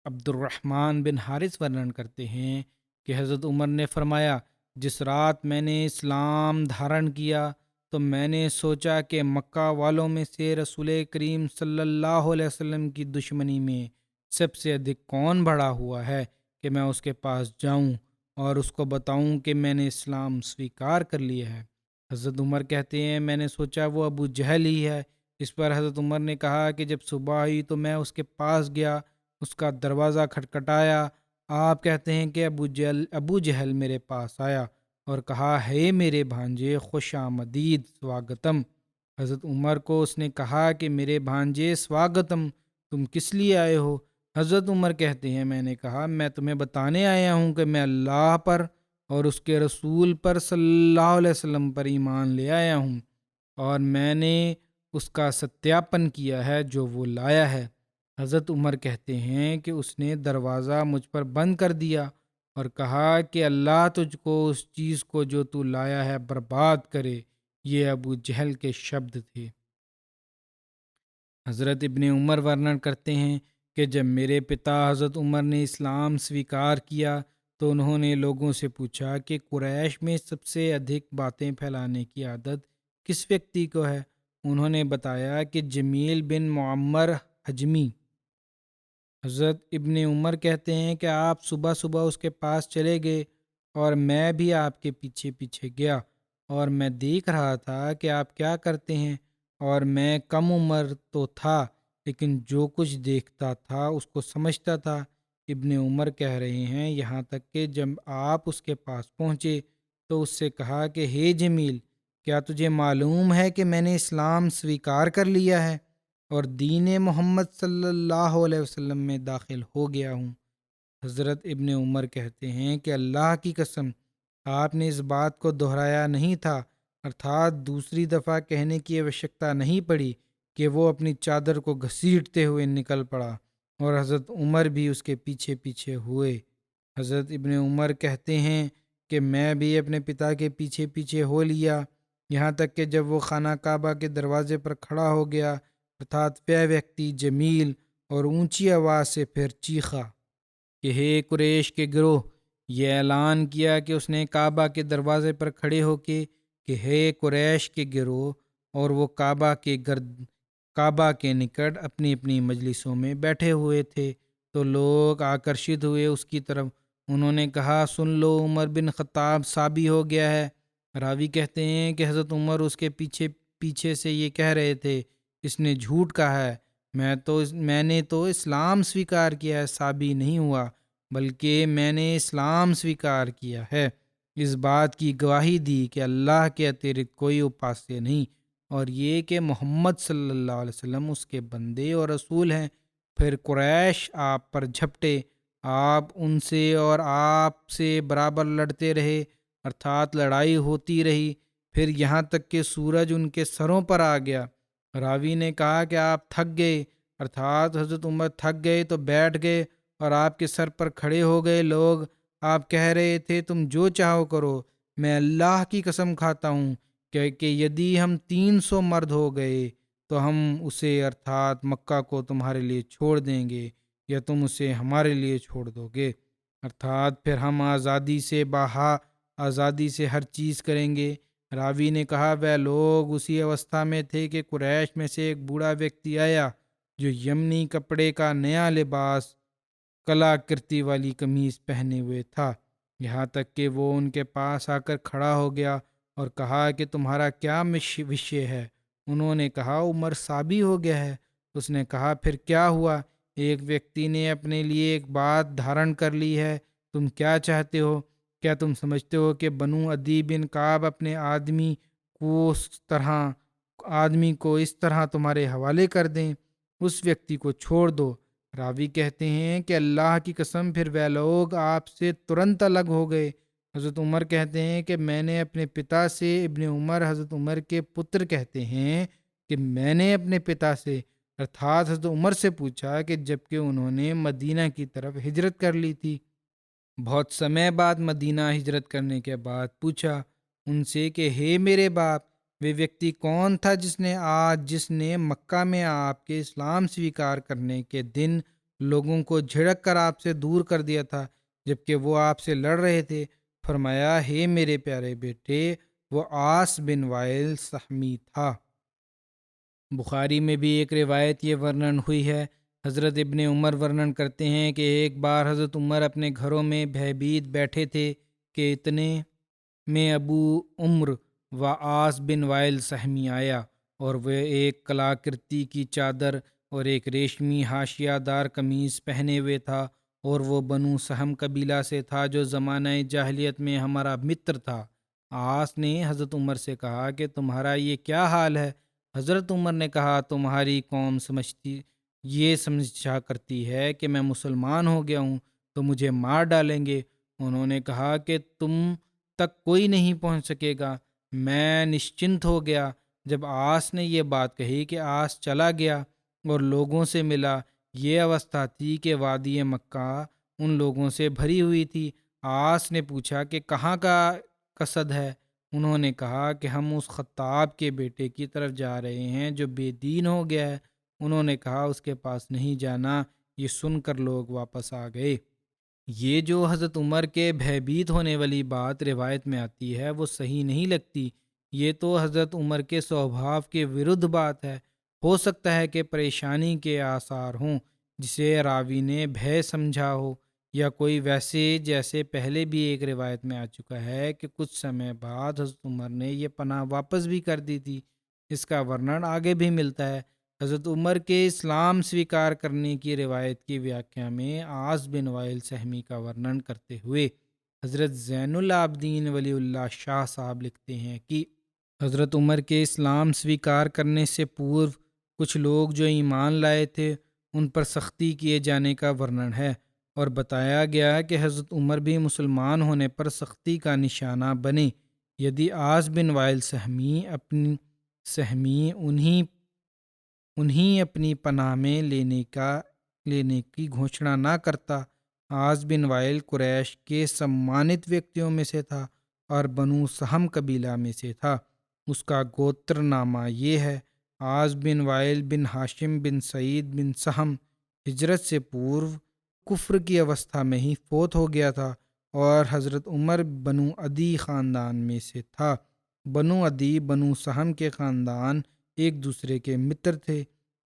عبد الرحمن بن حارث ورنن کرتے ہیں کہ حضرت عمر نے فرمایا، جس رات میں نے اسلام دھارن کیا تو میں نے سوچا کہ مکہ والوں میں سے رسول کریم صلی اللہ علیہ وسلم کی دشمنی میں سب سے ادھک کون بڑھا ہوا ہے کہ میں اس کے پاس جاؤں اور اس کو بتاؤں کہ میں نے اسلام سویکار کر لیا ہے۔ حضرت عمر کہتے ہیں میں نے سوچا وہ ابو جہل ہی ہے۔ اس پر حضرت عمر نے کہا کہ جب صبح ہوئی تو میں اس کے پاس گیا، اس کا دروازہ کھٹکھٹایا۔ آپ کہتے ہیں کہ ابو جہل میرے پاس آیا اور کہا، ہے میرے بھانجے خوش آمدید، سواگتم۔ حضرت عمر کو اس نے کہا کہ میرے بھانجے سواگتم، تم کس لیے آئے ہو؟ حضرت عمر کہتے ہیں میں نے کہا، میں تمہیں بتانے آیا ہوں کہ میں اللہ پر اور اس کے رسول پر صلی اللہ علیہ وسلم پر ایمان لے آیا ہوں، اور میں نے اس کا ستیاپن کیا ہے جو وہ لایا ہے۔ حضرت عمر کہتے ہیں کہ اس نے دروازہ مجھ پر بند کر دیا اور کہا کہ اللہ تجھ کو اس چیز کو جو تو لایا ہے برباد کرے۔ یہ ابو جہل کے شبد تھے۔ حضرت ابن عمر ورنن کرتے ہیں کہ جب میرے پتا حضرت عمر نے اسلام سویکار کیا تو انہوں نے لوگوں سے پوچھا کہ قریش میں سب سے ادھک باتیں پھیلانے کی عادت کس ویکتی کو ہے؟ انہوں نے بتایا کہ جمیل بن معمر حجمی۔ حضرت ابن عمر کہتے ہیں کہ آپ صبح صبح اس کے پاس چلے گئے اور میں بھی آپ کے پیچھے پیچھے گیا، اور میں دیکھ رہا تھا کہ آپ کیا کرتے ہیں، اور میں کم عمر تو تھا لیکن جو کچھ دیکھتا تھا اس کو سمجھتا تھا۔ ابن عمر کہہ رہے ہیں یہاں تک کہ جب آپ اس کے پاس پہنچے تو اس سے کہا کہ ہے جمیل، کیا تجھے معلوم ہے کہ میں نے اسلام سویکار کر لیا ہے اور دین محمد صلی اللہ علیہ وسلم میں داخل ہو گیا ہوں؟ حضرت ابن عمر کہتے ہیں کہ اللہ کی قسم آپ نے اس بات کو دہرایا نہیں تھا، ارتھات دوسری دفعہ کہنے کی آوشکتا نہیں پڑی کہ وہ اپنی چادر کو گھسیٹتے ہوئے نکل پڑا، اور حضرت عمر بھی اس کے پیچھے پیچھے ہوئے۔ حضرت ابن عمر کہتے ہیں کہ میں بھی اپنے پتا کے پیچھے پیچھے ہو لیا، یہاں تک کہ جب وہ خانہ کعبہ کے دروازے پر کھڑا ہو گیا، ارتھات وہ ویکتی جمیل، اور اونچی آواز سے پھر چیخا کہ ہے قریش کے گروہ۔ یہ اعلان کیا کہ اس نے کعبہ کے دروازے پر کھڑے ہو کے کہ ہے قریش کے گروہ، اور وہ کعبہ کے نکٹ اپنی اپنی مجلسوں میں بیٹھے ہوئے تھے تو لوگ آکرشت ہوئے اس کی طرف۔ انہوں نے کہا، سن لو، عمر بن خطاب صابی ہو گیا ہے۔ راوی کہتے ہیں کہ حضرت عمر اس کے پیچھے سے یہ کہہ رہے تھے، اس نے جھوٹ کہا ہے، میں نے تو اسلام سویکار کیا ہے، صابی نہیں ہوا، بلکہ میں نے اسلام سویکار کیا ہے۔ اس بات کی گواہی دی کہ اللہ کے اترکت کوئی اپاسیہ نہیں، اور یہ کہ محمد صلی اللہ علیہ وسلم اس کے بندے اور رسول ہیں۔ پھر قریش آپ پر جھپٹے، آپ ان سے اور آپ سے برابر لڑتے رہے، ارتھات لڑائی ہوتی رہی، پھر یہاں تک کہ سورج ان کے سروں پر آ گیا۔ راوی نے کہا کہ آپ تھک گئے، ارتھات حضرت عمر تھک گئے تو بیٹھ گئے اور آپ کے سر پر کھڑے ہو گئے لوگ۔ آپ کہہ رہے تھے، تم جو چاہو کرو، میں اللہ کی قسم کھاتا ہوں کہ یدی ہم 300 مرد ہو گئے تو ہم اسے ارتھات مکہ کو تمہارے لیے چھوڑ دیں گے، یا تم اسے ہمارے لیے چھوڑ دو گے، ارتھات پھر ہم آزادی سے ہر چیز کریں گے۔ راوی نے کہا وہ لوگ اسی اوستھا میں تھے کہ قریش میں سے ایک بوڑھا ویکتی آیا جو یمنی کپڑے کا نیا لباس، کلا کرتی والی قمیض پہنے ہوئے تھا، یہاں تک کہ وہ ان کے پاس آ کر کھڑا ہو گیا اور کہا کہ تمہارا کیا وشے ہے؟ انہوں نے کہا عمر صابی ہو گیا ہے۔ اس نے کہا پھر کیا ہوا؟ ایک ویکتی نے اپنے لیے ایک بات دھارن کر لی ہے، تم کیا چاہتے ہو؟ کیا تم سمجھتے ہو کہ بنو عدی بن کعب اپنے آدمی کو اس طرح تمہارے حوالے کر دیں؟ اس ویکتی کو چھوڑ دو۔ راوی کہتے ہیں کہ اللہ کی قسم پھر وہ لوگ آپ سے ترنت الگ ہو گئے۔ حضرت عمر کہتے ہیں کہ میں نے اپنے پتا سے، ابن عمر حضرت عمر کے پتر کہتے ہیں کہ میں نے اپنے پتا سے ارتھات حضرت عمر سے پوچھا کہ جب کہ انہوں نے مدینہ کی طرف ہجرت کر لی تھی، بہت سمے بعد مدینہ ہجرت کرنے کے بعد پوچھا ان سے کہ ہے میرے باپ، وہ ویکتی کون تھا جس نے مکہ میں آپ کے اسلام سویکار کرنے کے دن لوگوں کو جھڑک کر آپ سے دور کر دیا تھا جبکہ وہ آپ سے لڑ رہے تھے؟ فرمایا، ہے میرے پیارے بیٹے، وہ عاص بن وائل سہمی تھا۔ بخاری میں بھی ایک روایت یہ ورنن ہوئی ہے۔ حضرت ابن عمر ورنن کرتے ہیں کہ ایک بار حضرت عمر اپنے گھروں میں بھیبیت بیٹھے تھے کہ اتنے میں ابو عمر و عاص بن وائل سہمی آیا، اور وہ ایک کلاکرتی کی چادر اور ایک ریشمی حاشیہ دار قمیص پہنے ہوئے تھا، اور وہ بنو سہم قبیلہ سے تھا جو زمانہ جاہلیت میں ہمارا متر تھا۔ عاص نے حضرت عمر سے کہا کہ تمہارا یہ کیا حال ہے؟ حضرت عمر نے کہا، تمہاری قوم سمجھا کرتی ہے کہ میں مسلمان ہو گیا ہوں تو مجھے مار ڈالیں گے۔ انہوں نے کہا کہ تم تک کوئی نہیں پہنچ سکے گا۔ میں نشچنت ہو گیا۔ جب عاص نے یہ بات کہی کہ عاص چلا گیا اور لوگوں سے ملا۔ یہ اوستھا تھی کہ وادی مکہ ان لوگوں سے بھری ہوئی تھی۔ عاص نے پوچھا کہ کہاں کا قصد ہے؟ انہوں نے کہا کہ ہم اس خطاب کے بیٹے کی طرف جا رہے ہیں جو بے دین ہو گیا ہے۔ انہوں نے کہا اس کے پاس نہیں جانا۔ یہ سن کر لوگ واپس آ گئے۔ یہ جو حضرت عمر کے بھیبیت ہونے والی بات روایت میں آتی ہے وہ صحیح نہیں لگتی۔ یہ تو حضرت عمر کے سوبھاو کے ورودھ بات ہے۔ ہو سکتا ہے کہ پریشانی کے آثار ہوں جسے راوی نے بھے سمجھا ہو، یا کوئی ویسے جیسے پہلے بھی ایک روایت میں آ چکا ہے کہ کچھ سمے بعد حضرت عمر نے یہ پناہ واپس بھی کر دی تھی۔ اس کا ورنن آگے بھی ملتا ہے۔ حضرت عمر کے اسلام سویکار کرنے کی روایت کی ویاکھیا میں عاص بن وائل سہمی کا ورنن کرتے ہوئے حضرت زین العابدین ولی اللہ شاہ صاحب لکھتے ہیں کہ حضرت عمر کے اسلام سویکار کرنے سے پورو کچھ لوگ جو ایمان لائے تھے ان پر سختی کیے جانے کا ورنن ہے، اور بتایا گیا کہ حضرت عمر بھی مسلمان ہونے پر سختی کا نشانہ بنے یدی عاص بن وائل سہمی انہیں اپنی پناہ میں لینے کی گھوشنا نہ کرتا۔ عاص بن وائل قریش کے سمانت ویکتیوں میں سے تھا اور بنو سہم قبیلہ میں سے تھا۔ اس کا گوتر نامہ یہ ہے: عاص بن وائل بن ہاشم بن سعید بن سہم ہجرت سے پورو کفر کی اوستھا میں ہی فوت ہو گیا تھا، اور حضرت عمر بنو عدی خاندان میں سے تھا۔ بنو عدی بنو سہم کے خاندان ایک دوسرے کے متر تھے۔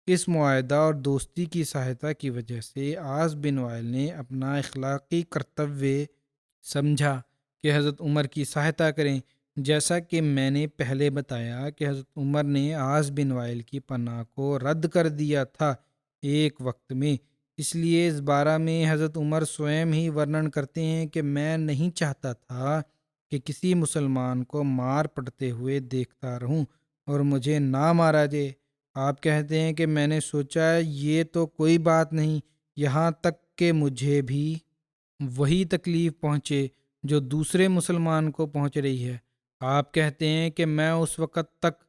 اس معاہدہ اور دوستی کی سہایتا کی وجہ سے عاص بن وائل نے اپنا اخلاقی کرتویہ سمجھا کہ حضرت عمر کی سہایتا کریں۔ جیسا کہ میں نے پہلے بتایا کہ حضرت عمر نے عاص بن وائل کی پناہ کو رد کر دیا تھا ایک وقت میں، اس لیے اس بارہ میں حضرت عمر سوئم ہی ورنن کرتے ہیں کہ میں نہیں چاہتا تھا کہ کسی مسلمان کو مار پڑتے ہوئے دیکھتا رہوں اور مجھے نہ مارا جائے۔ آپ کہتے ہیں کہ میں نے سوچا یہ تو کوئی بات نہیں، یہاں تک کہ مجھے بھی وہی تکلیف پہنچے جو دوسرے مسلمان کو پہنچ رہی ہے۔ آپ کہتے ہیں کہ میں اس وقت تک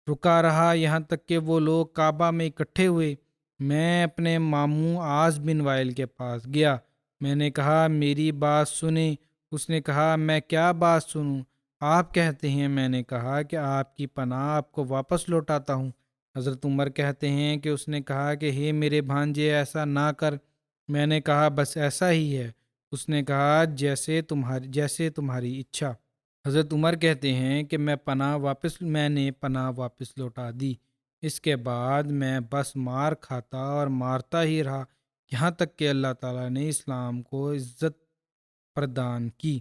رکا رہا یہاں تک کہ وہ لوگ کعبہ میں اکٹھے ہوئے۔ میں اپنے ماموں عاص بن وائل کے پاس گیا۔ میں نے کہا میری بات سنیں۔ اس نے کہا میں کیا بات سنوں؟ آپ کہتے ہیں میں نے کہا کہ آپ کی پناہ آپ کو واپس لوٹاتا ہوں۔ حضرت عمر کہتے ہیں کہ اس نے کہا کہ ہے میرے بھانجے ایسا نہ کر۔ میں نے کہا بس ایسا ہی ہے۔ اس نے کہا جیسے تمہاری اچھا۔ حضرت عمر کہتے ہیں کہ میں نے پناہ واپس لوٹا دی۔ اس کے بعد میں بس مار کھاتا اور مارتا ہی رہا یہاں تک کہ اللہ تعالیٰ نے اسلام کو عزت پردان کی۔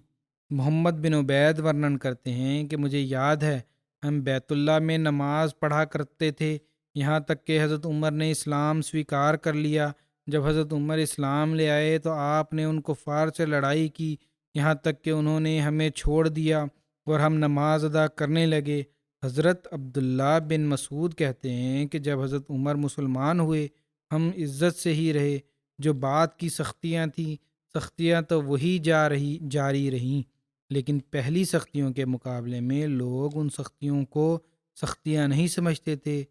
محمد بن عبید ورنن کرتے ہیں کہ مجھے یاد ہے ہم بیت اللہ میں نماز پڑھا کرتے تھے یہاں تک کہ حضرت عمر نے اسلام سویکار کر لیا۔ جب حضرت عمر اسلام لے آئے تو آپ نے ان کفار سے لڑائی کی یہاں تک کہ انہوں نے ہمیں چھوڑ دیا اور ہم نماز ادا کرنے لگے۔ حضرت عبداللہ بن مسعود کہتے ہیں کہ جب حضرت عمر مسلمان ہوئے ہم عزت سے ہی رہے۔ جو بات کی سختیاں تھیں، سختیاں تو وہی جاری رہیں، لیکن پہلی سختیوں کے مقابلے میں لوگ ان سختیوں کو سختیاں نہیں سمجھتے تھے،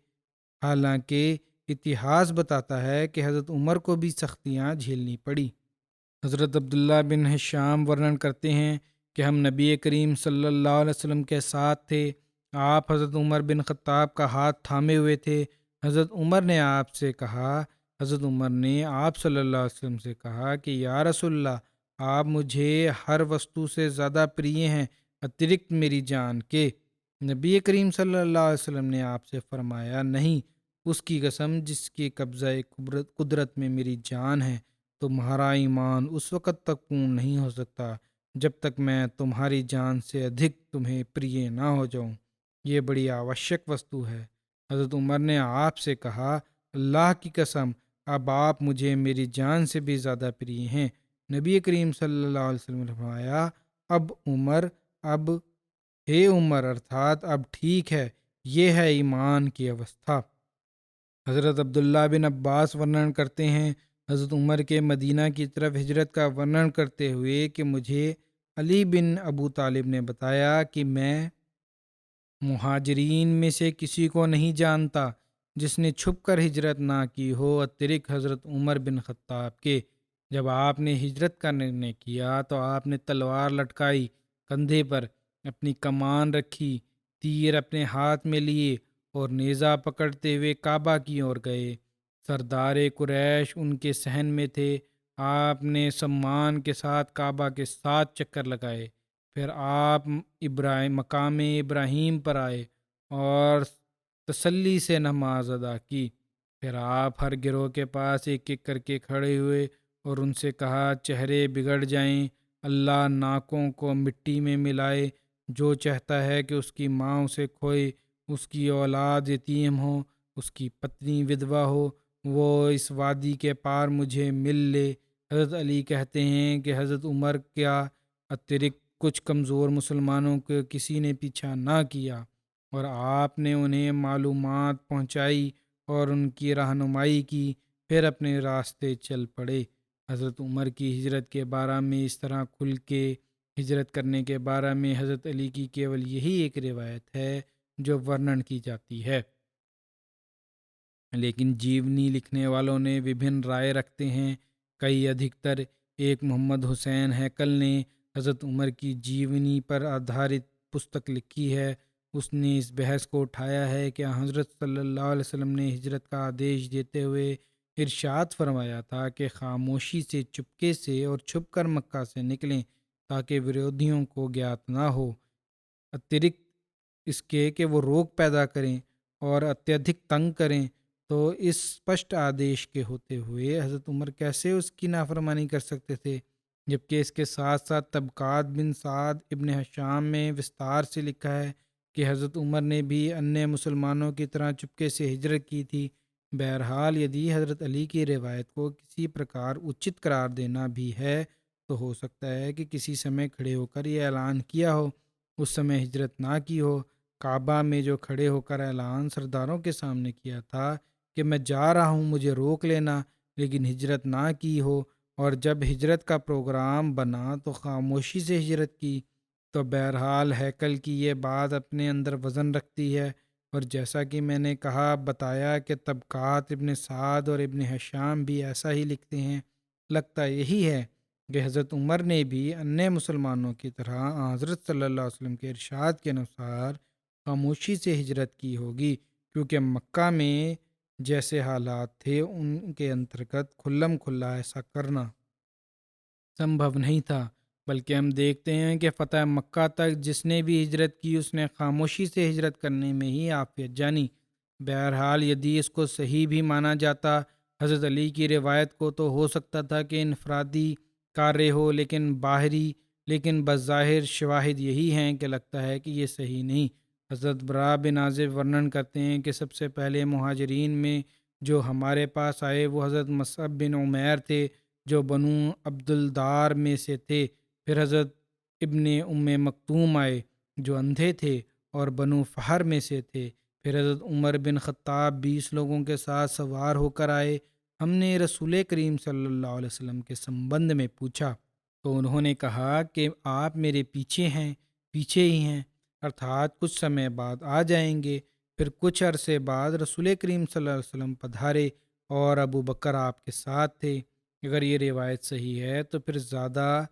حالانکہ اتہاس بتاتا ہے کہ حضرت عمر کو بھی سختیاں جھیلنی پڑی۔ حضرت عبداللہ بن حشام ورنن کرتے ہیں کہ ہم نبی کریم صلی اللہ علیہ وسلم کے ساتھ تھے۔ آپ حضرت عمر بن خطاب کا ہاتھ تھامے ہوئے تھے۔ حضرت عمر نے آپ سے کہا حضرت عمر نے آپ صلی اللہ علیہ وسلم سے کہا کہ یا رسول اللہ، آپ مجھے ہر وستو سے زیادہ پریے ہیں اترکت میری جان کے۔ نبی کریم صلی اللہ علیہ وسلم نے آپ سے فرمایا، نہیں، اس کی قسم جس کے قبضہ قدرت میں میری جان ہے، تمہارا ایمان اس وقت تک پورن نہیں ہو سکتا جب تک میں تمہاری جان سے ادھک تمہیں پریے نہ ہو جاؤں۔ یہ بڑی آوشک وستو ہے۔ حضرت عمر نے آپ سے کہا، اللہ کی قسم، اب آپ مجھے میری جان سے بھی زیادہ پریے ہیں۔ نبی کریم صلی اللہ علیہ وسلم نے فرمایا، اب ہے عمر، ارتھات اب ٹھیک ہے، یہ ہے ایمان کی اوستھا۔ حضرت عبداللہ بن عباس ورنن کرتے ہیں حضرت عمر کے مدینہ کی طرف ہجرت کا ورنن کرتے ہوئے کہ مجھے علی بن ابو طالب نے بتایا کہ میں مہاجرین میں سے کسی کو نہیں جانتا جس نے چھپ کر ہجرت نہ کی ہو اترک حضرت عمر بن خطاب کے۔ جب آپ نے ہجرت کا نرنے کیا تو آپ نے تلوار لٹکائی کندھے پر، اپنی کمان رکھی، تیر اپنے ہاتھ میں لیے اور نیزہ پکڑتے ہوئے کعبہ کی اور گئے۔ سردار قریش ان کے صحن میں تھے۔ آپ نے سمان کے ساتھ کعبہ کے 7 چکر لگائے، پھر آپ مقام ابراہیم پر آئے اور تسلی سے نماز ادا کی۔ پھر آپ ہر گروہ کے پاس ایک ایک کر کے کھڑے ہوئے اور ان سے کہا، چہرے بگڑ جائیں، اللہ ناکوں کو مٹی میں ملائے، جو چاہتا ہے کہ اس کی ماں اسے کھوئے، اس کی اولاد یتیم ہو، اس کی پتنی ودوا ہو، وہ اس وادی کے پار مجھے مل لے۔ حضرت علی کہتے ہیں کہ حضرت عمر کیا اترک کچھ کمزور مسلمانوں کو کسی نے پیچھا نہ کیا اور آپ نے انہیں معلومات پہنچائی اور ان کی رہنمائی کی، پھر اپنے راستے چل پڑے۔ حضرت عمر کی ہجرت کے بارے میں اس طرح کھل کے ہجرت کرنے کے بارے میں حضرت علی کی کیول یہی ایک روایت ہے جو ورنن کی جاتی ہے، لیکن جیونی لکھنے والوں نے وبھن رائے رکھتے ہیں۔ کئی ادھکتر ایک محمد حسین ہیکل نے حضرت عمر کی جیونی پر آدھارت پستک لکھی ہے۔ اس نے اس بحث کو اٹھایا ہے کہ حضرت صلی اللہ علیہ وسلم نے ہجرت کا آدیش دیتے ہوئے ارشاد فرمایا تھا کہ خاموشی سے، چپکے سے اور چھپ کر مکہ سے نکلیں تاکہ ورودھیوں کو گیات نہ ہو، اترکت اس کے کہ وہ روک پیدا کریں اور اتیدھک تنگ کریں۔ تو اس اسپشٹ آدیش کے ہوتے ہوئے حضرت عمر کیسے اس کی نافرمانی کر سکتے تھے، جبکہ اس کے ساتھ ساتھ طبقات بن سعد ابن ہشام میں وستار سے لکھا ہے کہ حضرت عمر نے بھی انیہ مسلمانوں کی طرح چپکے سے ہجرت کی تھی۔ بہرحال یدی حضرت علی کی روایت کو کسی پرکار اچت قرار دینا بھی ہے تو ہو سکتا ہے کہ کسی سمے کھڑے ہو کر یہ اعلان کیا ہو، اس سمے ہجرت نہ کی ہو۔ کعبہ میں جو کھڑے ہو کر اعلان سرداروں کے سامنے کیا تھا کہ میں جا رہا ہوں، مجھے روک لینا، لیکن ہجرت نہ کی ہو، اور جب ہجرت کا پروگرام بنا تو خاموشی سے ہجرت کی، تو بہرحال ہیکل کی یہ بات اپنے اندر وزن رکھتی ہے۔ اور جیسا کہ میں نے بتایا کہ طبقات ابن سعد اور ابن ہشام بھی ایسا ہی لکھتے ہیں، لگتا یہی ہے کہ حضرت عمر نے بھی انیہ مسلمانوں کی طرح حضرت صلی اللہ علیہ وسلم کے ارشاد کے انوسار خاموشی سے ہجرت کی ہوگی، کیونکہ مکہ میں جیسے حالات تھے ان کے انترگت کھلم کھلا ایسا کرنا سمبھو نہیں تھا، بلکہ ہم دیکھتے ہیں کہ فتح مکہ تک جس نے بھی ہجرت کی اس نے خاموشی سے ہجرت کرنے میں ہی عافیت جانی۔ بہرحال یدی اس کو صحیح بھی مانا جاتا حضرت علی کی روایت کو، تو ہو سکتا تھا کہ انفرادی کاریہ ہو، لیکن بظاہر شواہد یہی ہیں کہ لگتا ہے کہ یہ صحیح نہیں۔ حضرت برا بن عازب ورنن کرتے ہیں کہ سب سے پہلے مہاجرین میں جو ہمارے پاس آئے وہ حضرت مصعب بن عمیر تھے جو بنو عبدالدار میں سے تھے، پھر حضرت ابن مکتوم آئے جو اندھے تھے اور بنو فہر میں سے تھے۔ پھر حضرت عمر بن خطاب 20 لوگوں کے ساتھ سوار ہو کر آئے۔ ہم نے رسول کریم صلی اللہ علیہ وسلم کے سمبند میں پوچھا تو انہوں نے کہا کہ آپ میرے پیچھے ہی ہیں، ارتھات کچھ سمے بعد آ جائیں گے۔ پھر کچھ عرصے بعد رسول کریم صلی اللہ علیہ وسلم پدھارے اور ابو بکر آپ کے ساتھ تھے۔ اگر یہ روایت صحیح ہے تو پھر زیادہ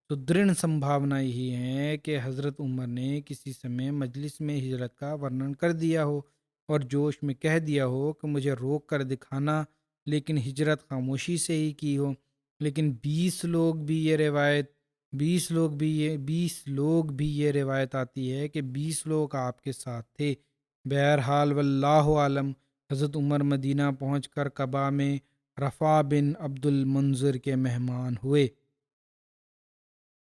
سدھرن سمبھاونا یہی ہے کہ حضرت عمر نے کسی سمے مجلس میں ہجرت کا ورنن کر دیا ہو اور جوش میں کہہ دیا ہو کہ مجھے روک کر دکھانا، لیکن ہجرت خاموشی سے ہی کی ہو۔ لیکن 20 لوگ بھی یہ روایت آتی ہے کہ 20 لوگ آپ کے ساتھ تھے۔ بہرحال واللہ عالم، حضرت عمر مدینہ پہنچ کر قباء میں رفع بن عبد المنذر کے مہمان ہوئے۔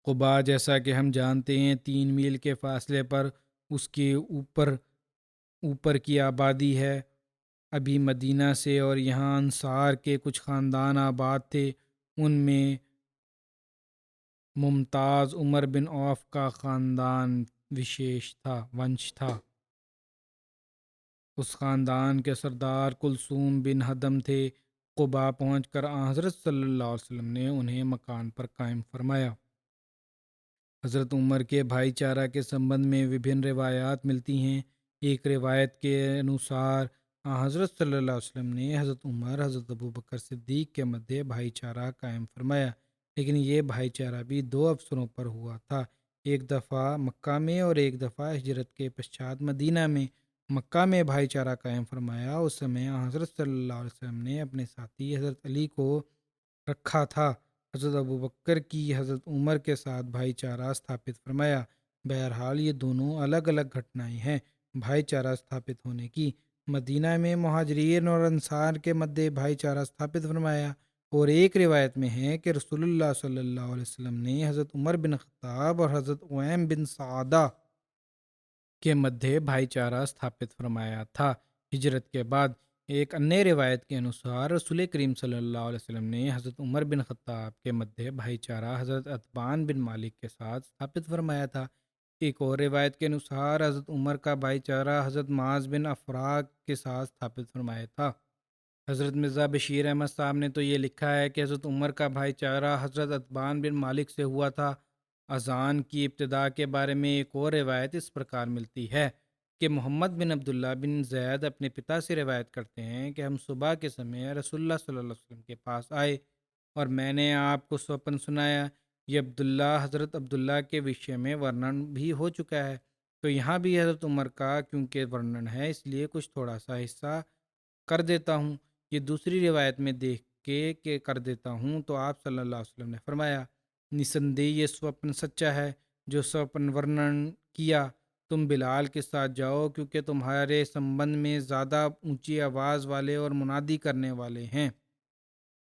قباء جیسا کہ ہم جانتے ہیں 3 میل کے فاصلے پر اس کے اوپر کی آبادی ہے ابھی مدینہ سے، اور یہاں انصار کے کچھ خاندان آباد تھے۔ ان میں ممتاز عمر بن عوف کا خاندان ونش تھا۔ اس خاندان کے سردار کلثوم بن ہدم تھے۔ قباء پہنچ کر حضرت صلی اللہ علیہ وسلم نے انہیں مکان پر قائم فرمایا۔ حضرت عمر کے بھائی چارہ کے سمبند میں وبھن روایات ملتی ہیں۔ ایک روایت کے انوسار حضرت صلی اللہ علیہ وسلم نے حضرت عمر حضرت ابو بکر صدیق کے مدھے بھائی چارہ قائم فرمایا، لیکن یہ بھائی چارہ بھی 2 افسروں پر ہوا تھا، ایک دفعہ مکہ میں اور ایک دفعہ ہجرت کے پشچات مدینہ میں۔ مکہ میں بھائی چارہ قائم فرمایا اس سمے حضرت صلی اللہ علیہ وسلم نے اپنے ساتھی حضرت علی کو رکھا تھا۔ حضرت ابو بکر کی حضرت عمر کے ساتھ بھائی چارہ استھاپت فرمایا۔ بہرحال یہ دونوں الگ الگ گھٹنائیں ہیں بھائی چارہ استھاپت ہونے کی۔ مدینہ میں مہاجرین اور انصار کے مدھے بھائی چارہ استھاپت فرمایا، اور ایک روایت میں ہے کہ رسول اللہ صلی اللہ علیہ وسلم نے حضرت عمر بن خطاب اور حضرت اویم بن سعدہ کے مدھے بھائی چارہ استھاپت فرمایا تھا۔ ہجرت کے بعد ایک انیہ روایت کے انوسار رسول کریم صلی اللہ علیہ وسلم نے حضرت عمر بن خطاب کے مدھے بھائی چارہ حضرت عتبان بن مالک کے ساتھ استھاپت فرمایا تھا۔ ایک اور روایت کے انوسار حضرت عمر کا بھائی چارہ حضرت معاذ بن افراء کے ساتھ استھاپت فرمایا تھا۔ حضرت مرزا بشیر احمد صاحب نے تو یہ لکھا ہے کہ حضرت عمر کا بھائی چارہ حضرت عتبان بن مالک سے ہوا تھا۔ اذان کی ابتدا کے بارے میں ایک اور روایت اس پرکار ملتی ہے کہ محمد بن عبداللہ بن زید اپنے پتا سے روایت کرتے ہیں کہ ہم صبح کے سمے رسول اللہ صلی اللہ علیہ وسلم کے پاس آئے اور میں نے آپ کو سوپن سنایا۔ یہ حضرت عبداللہ کے وشے میں ورنن بھی ہو چکا ہے، تو یہاں بھی حضرت عمر کا کیونکہ ورنن ہے اس لیے کچھ تھوڑا سا حصہ کر دیتا ہوں۔ یہ دوسری روایت میں دیکھ کے کہ کر دیتا ہوں تو آپ صلی اللہ علیہ وسلم نے فرمایا، نسندے یہ سوپن سچا ہے جو سوپن ورنن کیا، تم بلال کے ساتھ جاؤ کیونکہ تمہارے سمبند میں زیادہ اونچی آواز والے اور منادی کرنے والے ہیں،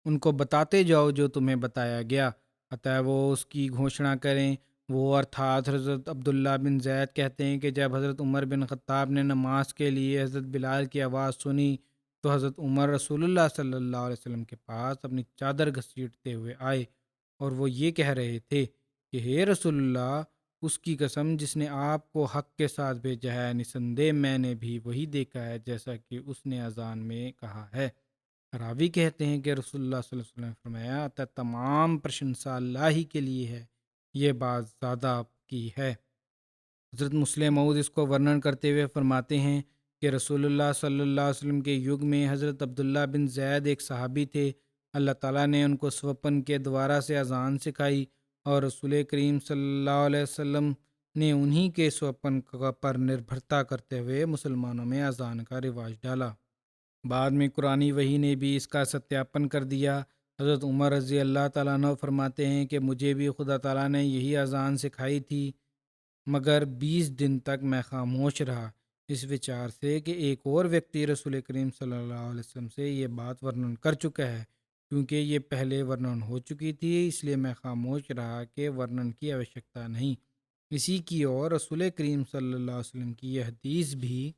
ان کو بتاتے جاؤ جو تمہیں بتایا گیا، اتہ وہ اس کی گھوشنا کریں۔ وہ ارتھات حضرت عبداللہ بن زید کہتے ہیں کہ جب حضرت عمر بن خطاب نے نماز کے لیے حضرت بلال کی آواز سنی تو حضرت عمر رسول اللہ صلی اللہ علیہ وسلم کے پاس اپنی چادر گھسیٹتے ہوئے آئے، اور وہ یہ کہہ رہے تھے کہ ہے رسول اللہ، اس کی قسم جس نے آپ کو حق کے ساتھ بھیجا ہے، نسندے میں نے بھی وہی دیکھا ہے جیسا کہ اس نے اذان میں کہا ہے۔ راوی کہتے ہیں کہ رسول اللہ صلی اللہ علیہ وسلم نے فرمایا، تمام پرشنسا اللہ ہی کے لیے ہے، یہ بات زیادہ کی ہے۔ حضرت مسلم موعود اس کو ورنن کرتے ہوئے فرماتے ہیں کہ رسول اللہ صلی اللہ علیہ وسلم کے یگ میں حضرت عبداللہ بن زید ایک صحابی تھے، اللہ تعالیٰ نے ان کو سوپن کے دوارا سے اذان سکھائی اور رسول کریم صلی اللہ علیہ وسلم نے انہی کے سوپن پر نربھرتا کرتے ہوئے مسلمانوں میں اذان کا رواج ڈالا۔ بعد میں قرآن وحی نے بھی اس کا ستیاپن کر دیا۔ حضرت عمر رضی اللہ تعالیٰ عنہ فرماتے ہیں کہ مجھے بھی خدا تعالیٰ نے یہی اذان سکھائی تھی، مگر 20 دن تک میں خاموش رہا، اس وچار سے کہ ایک اور ویکتی رسول کریم صلی اللہ علیہ وسلم سے یہ بات ورنن کر چکا ہے، کیونکہ یہ پہلے ورنن ہو چکی تھی اس لیے میں خاموش رہا کہ ورنن کی آوشکتا نہیں۔ اسی کی اور رسول کریم صلی اللہ علیہ وسلم کی یہ حدیث بھی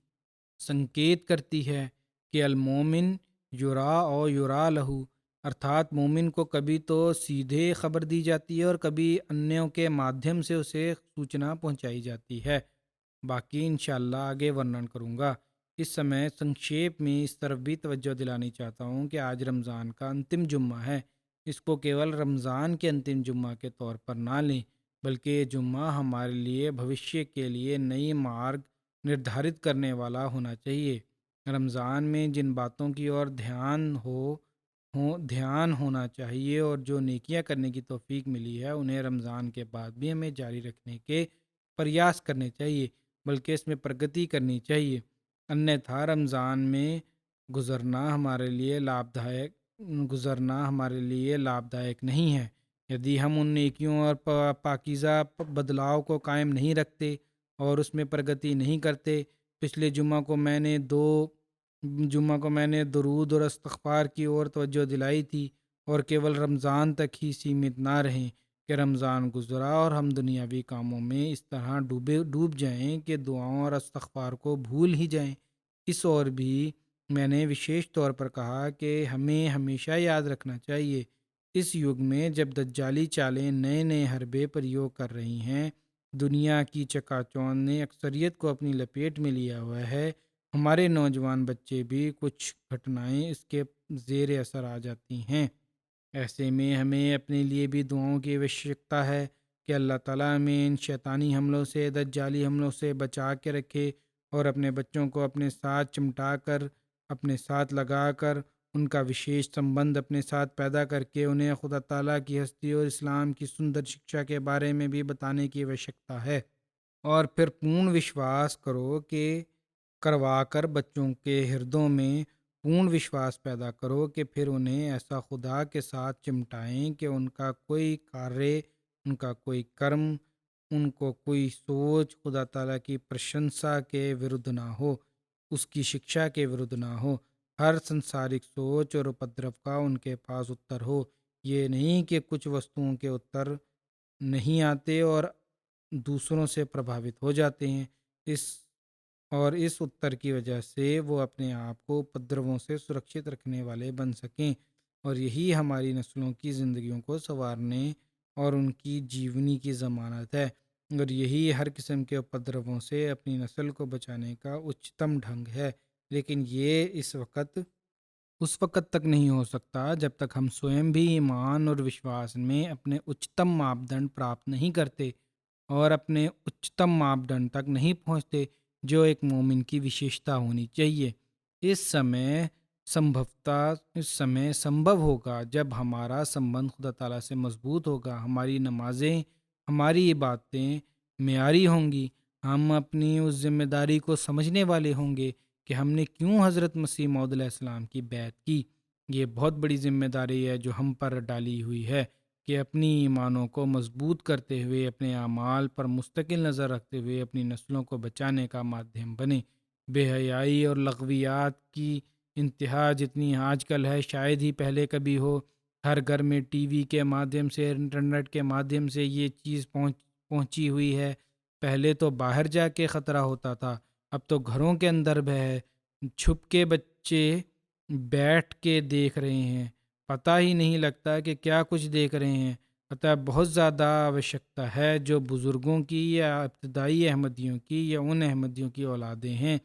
سنکیت کرتی ہے کہ المومن یرا او یرا لہو، ارتھات مومن کو کبھی تو سیدھے خبر دی جاتی ہے اور کبھی انیوں کے مادھیم سے اسے سوچنا پہنچائی جاتی ہے۔ باقی انشاءاللہ آگے ورنن کروں گا۔ اس سمے سنکشیپ میں اس طرف بھی توجہ دلانی چاہتا ہوں کہ آج رمضان کا انتم جمعہ ہے۔ اس کو کیول رمضان کے انتم جمعہ کے طور پر نہ لیں، بلکہ یہ جمعہ ہمارے لیے بھوشیہ کے لیے نئی مارگ نردھارت کرنے والا ہونا چاہیے۔ رمضان میں جن باتوں کی اور دھیان ہونا چاہیے اور جو نیکیاں کرنے کی توفیق ملی ہے، انہیں رمضان کے بعد بھی ہمیں جاری رکھنے کے پریاس کرنے چاہیے، بلکہ اس میں پرگتی کرنی چاہیے۔ انیتھا رمضان میں گزرنا ہمارے لیے لابھدائک نہیں ہے۔ یدی ہم ان نیکیوں اور پاکیزہ بدلاؤ کو قائم نہیں رکھتے اور اس میں پرگتی نہیں کرتے۔ پچھلے جمعہ کو میں نے درود اور استغفار کی اور توجہ دلائی تھی، اور کیول رمضان تک ہی سیمت نہ رہیں کہ رمضان گزرا اور ہم دنیاوی کاموں میں اس طرح ڈوب جائیں کہ دعاؤں اور استغفار کو بھول ہی جائیں۔ اس اور بھی میں نے وشیش طور پر کہا کہ ہمیں ہمیشہ یاد رکھنا چاہیے، اس یگ میں جب دجالی چالیں نئے نئے حربے پریوگ کر رہی ہیں، دنیا کی چکا چوند نے اکثریت کو اپنی لپیٹ میں لیا ہوا ہے، ہمارے نوجوان بچے بھی کچھ گھٹنائیں اس کے زیر اثر آ جاتی ہیں۔ ایسے میں ہمیں اپنے لیے بھی دعاؤں کی آوشیکتا ہے کہ اللہ تعالیٰ ہمیں ان شیطانی حملوں سے، دجالی حملوں سے بچا کے رکھے، اور اپنے بچوں کو اپنے ساتھ چمٹا کر، اپنے ساتھ لگا کر، ان کا وشیش سمبند اپنے ساتھ پیدا کر کے انہیں خدا تعالیٰ کی ہستی اور اسلام کی سندر شکشا کے بارے میں بھی بتانے کی آوشکتا ہے۔ اور پھر پورن وشواس کروا کر بچوں کے ہردوں میں پورن وشواس پیدا کرو کہ پھر انہیں ایسا خدا کے ساتھ چمٹائیں کہ ان کا کوئی کاریہ، ان کا کوئی کرم، ان کو کوئی سوچ خدا تعالیٰ کی پرشنسا کے ورد نہ ہو، اس کی شکشا کے ورد نہ ہو۔ ہر سنسارک سوچ اور اپدرو کا ان کے پاس اتر ہو۔ یہ نہیں کہ کچھ وستوؤں کے اتر نہیں آتے اور دوسروں سے پربھاوت ہو جاتے ہیں، اس اتر کی وجہ سے وہ اپنے آپ کو اپدرووں سے سرکشت رکھنے والے بن سکیں، اور یہی ہماری نسلوں کی زندگیوں کو سنوارنے اور ان کی جیونی کی ضمانت ہے، اور یہی ہر قسم کے اپدرووں سے اپنی نسل کو بچانے کا اچتم ڈھنگ ہے۔ لیکن یہ اس وقت تک نہیں ہو سکتا جب تک ہم سوئم بھی ایمان اور وشواس میں اپنے اچتم ماپدنڈ پراپت نہیں کرتے اور اپنے اچتم ماپدنڈ تک نہیں پہنچتے جو ایک مومن کی وشیشتا ہونی چاہیے۔ اس سمے سمبھو ہوگا جب ہمارا سمبند خدا تعالیٰ سے مضبوط ہوگا، ہماری نمازیں، ہماری عبادتیں معیاری ہوں گی، ہم اپنی اس ذمہ داری کو سمجھنے والے ہوں گے کہ ہم نے کیوں حضرت مسیح موعود علیہ السلام کی بیعت کی۔ یہ بہت بڑی ذمہ داری ہے جو ہم پر ڈالی ہوئی ہے کہ اپنی ایمانوں کو مضبوط کرتے ہوئے، اپنے اعمال پر مستقل نظر رکھتے ہوئے اپنی نسلوں کو بچانے کا مادھیم بنے۔ بے حیائی اور لغویات کی انتہا جتنی آج کل ہے شاید ہی پہلے کبھی ہو۔ ہر گھر میں ٹی وی کے مادھیم سے، انٹرنیٹ کے مادھیم سے یہ چیز پہنچی ہوئی ہے۔ پہلے تو باہر جا کے خطرہ ہوتا تھا، اب تو گھروں کے اندر بھی ہے۔ چھپ کے بچے بیٹھ کے دیکھ رہے ہیں، پتہ ہی نہیں لگتا کہ کیا کچھ دیکھ رہے ہیں۔ اتنا بہت زیادہ آوشکتا ہے جو بزرگوں کی یا ابتدائی احمدیوں کی یا ان احمدیوں کی اولادیں ہیں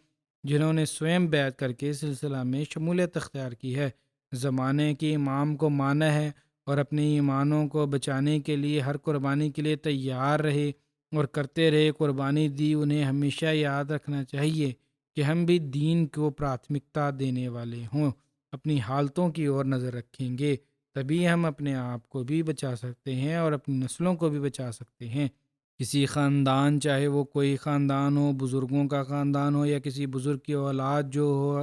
جنہوں نے سوئم بیعت کر کے سلسلہ میں شمولیت اختیار کی ہے، زمانے کے امام کو مانا ہے، اور اپنے ایمانوں کو بچانے کے لیے ہر قربانی کے لیے تیار رہے اور کرتے رہے، قربانی دی۔ انہیں ہمیشہ یاد رکھنا چاہیے کہ ہم بھی دین کو پراتھمکتا دینے والے ہوں، اپنی حالتوں کی اور نظر رکھیں گے، تبھی ہم اپنے آپ کو بھی بچا سکتے ہیں اور اپنی نسلوں کو بھی بچا سکتے ہیں۔ کسی خاندان، چاہے وہ کوئی خاندان ہو، بزرگوں کا خاندان ہو یا کسی بزرگ کی اولاد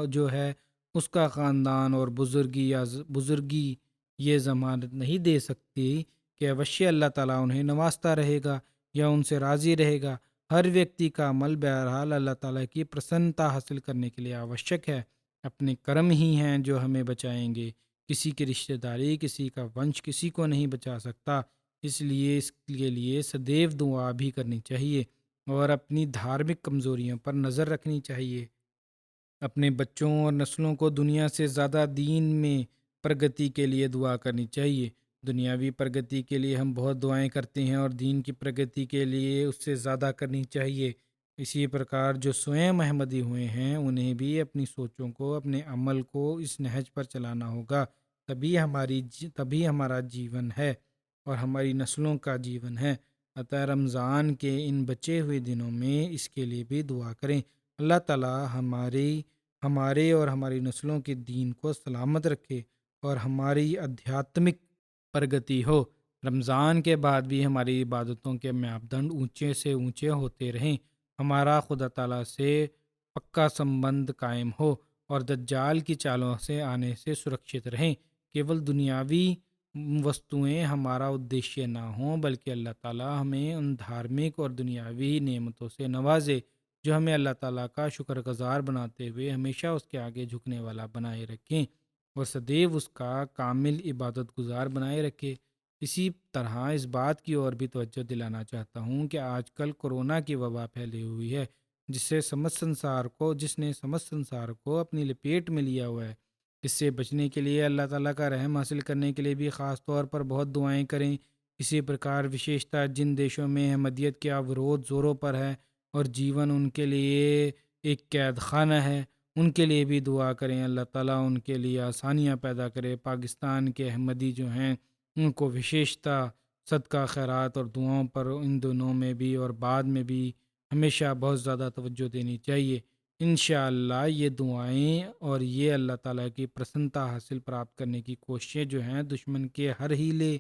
جو ہے اس کا خاندان اور بزرگی یہ ضمانت نہیں دے سکتی کہ اوشیہ اللہ تعالیٰ انہیں نوازتا رہے گا یا ان سے راضی رہے گا۔ ہر ویکتی کا عمل بہرحال اللہ تعالیٰ کی پرسنتا حاصل کرنے کے لیے آوشک ہے۔ اپنے کرم ہی ہیں جو ہمیں بچائیں گے، کسی کی رشتہ داری، کسی کا ونش کسی کو نہیں بچا سکتا۔ اس کے لیے سدیو دعا بھی کرنی چاہیے اور اپنی دھارمک کمزوریوں پر نظر رکھنی چاہیے۔ اپنے بچوں اور نسلوں کو دنیا سے زیادہ دین میں پرگتی کے لیے دعا کرنی چاہیے۔ دنیاوی پرگتی کے لیے ہم بہت دعائیں کرتے ہیں اور دین کی پرگتی کے لیے اس سے زیادہ کرنی چاہیے۔ اسی پرکار جو سوئم احمدی ہوئے ہیں انہیں بھی اپنی سوچوں کو، اپنے عمل کو اس نہج پر چلانا ہوگا، تبھی ہمارا جیون ہے اور ہماری نسلوں کا جیون ہے۔ عطا رمضان کے ان بچے ہوئے دنوں میں اس کے لیے بھی دعا کریں۔ اللہ تعالی ہمارے اور ہماری نسلوں کے دین کو سلامت رکھے اور ہماری آدھیاتمک پرگتی ہو۔ رمضان کے بعد بھی ہماری عبادتوں کے معیار اونچے سے اونچے ہوتے رہیں، ہمارا خدا تعالیٰ سے پکا سمبند قائم ہو اور دجال کی چالوں سے آنے سے سرکشت رہیں۔ کیول دنیاوی وستویں ہمارا ادیشیہ نہ ہوں، بلکہ اللہ تعالیٰ ہمیں ان دھارمک اور دنیاوی نعمتوں سے نوازے جو ہمیں اللہ تعالیٰ کا شکر گزار بناتے ہوئے ہمیشہ اس کے آگے جھکنے والا بنائے رکھیں اور سدیو اس کا کامل عبادت گزار بنائے رکھے۔ اسی طرح اس بات کی اور بھی توجہ دلانا چاہتا ہوں کہ آج کل کورونا کی وبا پھیلی ہوئی ہے جس نے سمجھ سنسار کو اپنی لپیٹ میں لیا ہوا ہے۔ اس سے بچنے کے لیے اللہ تعالیٰ کا رحم حاصل کرنے کے لیے بھی خاص طور پر بہت دعائیں کریں۔ اسی پرکار وشیشتا جن دیشوں میں احمدیت کا ورود زوروں پر ہے اور جیون ان کے لیے ایک قید خانہ ہے، ان کے لیے بھی دعا کریں۔ اللہ تعالیٰ ان کے لیے آسانیاں پیدا کرے۔ پاکستان کے احمدی جو ہیں ان کو وشیشتا صدقہ خیرات اور دعاؤں پر ان دنوں میں بھی اور بعد میں بھی ہمیشہ بہت زیادہ توجہ دینی چاہیے۔ انشاءاللہ یہ دعائیں اور یہ اللہ تعالیٰ کی پرسنتا حاصل پراپت کرنے کی کوششیں جو ہیں دشمن کے ہر ہیلے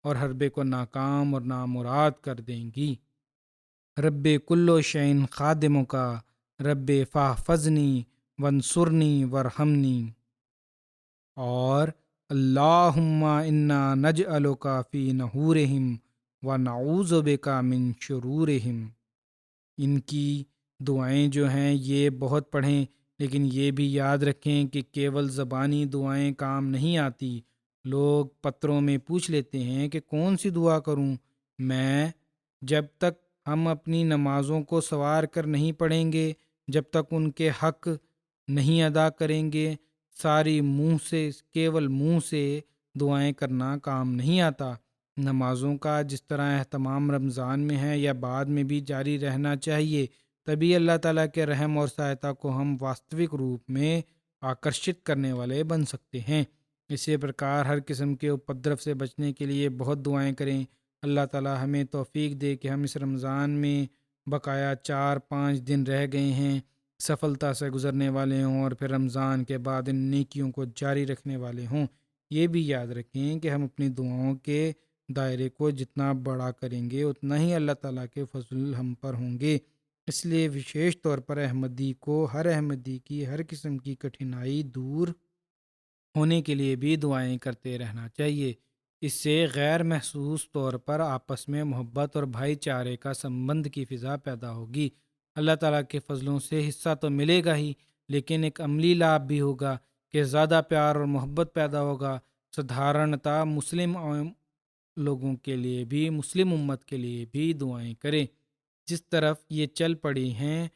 اور حربے کو ناکام اور نامراد کر دیں گی۔ رب کلو شعین خادموں کا، رب فاحفظنی ونصرنی ورحمنی، اور اللہم انا نجعلک فی نحورہم ونعوذ بک من شرورہم۔ ان کی دعائیں جو ہیں یہ بہت پڑھیں، لیکن یہ بھی یاد رکھیں کہ کیول زبانی دعائیں کام نہیں آتی۔ لوگ پتروں میں پوچھ لیتے ہیں کہ کون سی دعا کروں جب تک ہم اپنی نمازوں کو سوار کر نہیں پڑھیں گے، جب تک ان کے حق نہیں ادا کریں گے، کیول منہ سے دعائیں کرنا کام نہیں آتا۔ نمازوں کا جس طرح اہتمام رمضان میں ہے یا بعد میں بھی جاری رہنا چاہیے، تبھی اللہ تعالیٰ کے رحم اور سہایتا کو ہم واستوک روپ میں آکرشت کرنے والے بن سکتے ہیں۔ اسی پرکار ہر قسم کے اپدرو سے بچنے کے لیے بہت دعائیں کریں۔ اللہ تعالیٰ ہمیں توفیق دے کہ ہم اس رمضان میں بقایا 4-5 دن رہ گئے ہیں سفلتا سے گزرنے والے ہوں اور پھر رمضان کے بعد ان نیکیوں کو جاری رکھنے والے ہوں۔ یہ بھی یاد رکھیں کہ ہم اپنی دعاؤں کے دائرے کو جتنا بڑا کریں گے اتنا ہی اللہ تعالیٰ کے فضل ہم پر ہوں گے۔ اس لیے وشیش طور پر احمدی کو ہر احمدی کی ہر قسم کی کٹھنائی دور ہونے کے لیے بھی دعائیں کرتے رہنا چاہیے۔ اس سے غیر محسوس طور پر آپس میں محبت اور بھائی چارے کا سمبند کی فضا پیدا ہوگی۔ اللہ تعالیٰ کے فضلوں سے حصہ تو ملے گا ہی، لیکن ایک عملی لابھ بھی ہوگا کہ زیادہ پیار اور محبت پیدا ہوگا۔ سدھارنتا مسلم لوگوں کے لیے بھی، مسلم امت کے لیے بھی دعائیں کریں۔ جس طرف یہ چل پڑی ہیں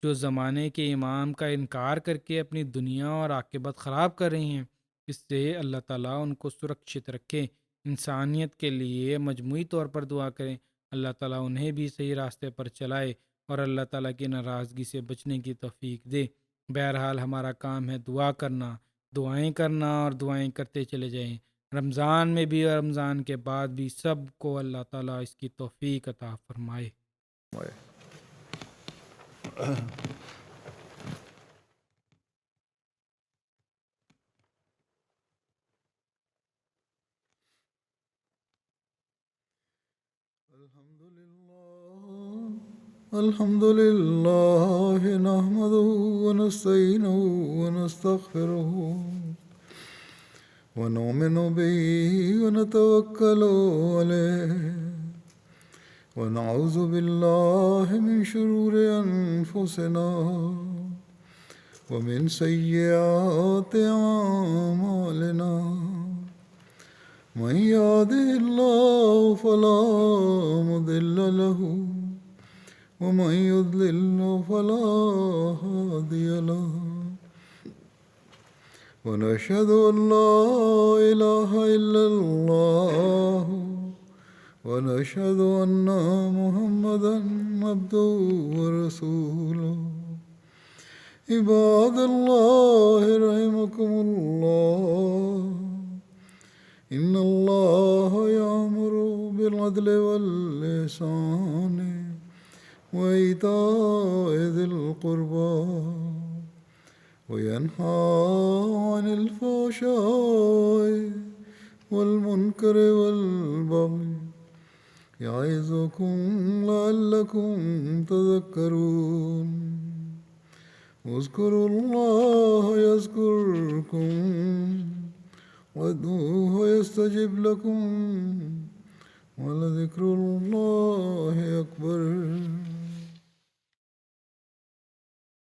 جو زمانے کے امام کا انکار کر کے اپنی دنیا اور عاقبت خراب کر رہی ہیں، اس سے اللہ تعالیٰ ان کو سرکشت رکھے۔ انسانیت کے لیے مجموعی طور پر دعا کریں، اللہ تعالیٰ انہیں بھی صحیح راستے پر چلائے اور اللہ تعالیٰ کی ناراضگی سے بچنے کی توفیق دے۔ بہرحال ہمارا کام ہے دعا کرنا، دعائیں کرنا اور دعائیں کرتے چلے جائیں۔ رمضان میں بھی اور رمضان کے بعد بھی سب کو اللہ تعالیٰ اس کی توفیق عطا فرمائے۔ الحمد لله نحمده ونستعينه ونستغفره ونؤمن به ونتوكل عليه ونعوذ بالله من شرور أنفسنا ومن سيئات أعمالنا من يهده الله فلا مضل له ومن يضلل فلا هادي له ونشهد أن لا إله إلا الله ونشهد أن محمدا عبده ورسوله عباد الله رحمكم الله إن الله يأمر بالعدل والإحسان وإيتاء ذي القربى وينهى عن الفحشاء والمنكر والبغي يعظكم لعلكم تذكرون اذكروا الله يذكركم وادعوه يستجب لكم ولذكر الله أكبر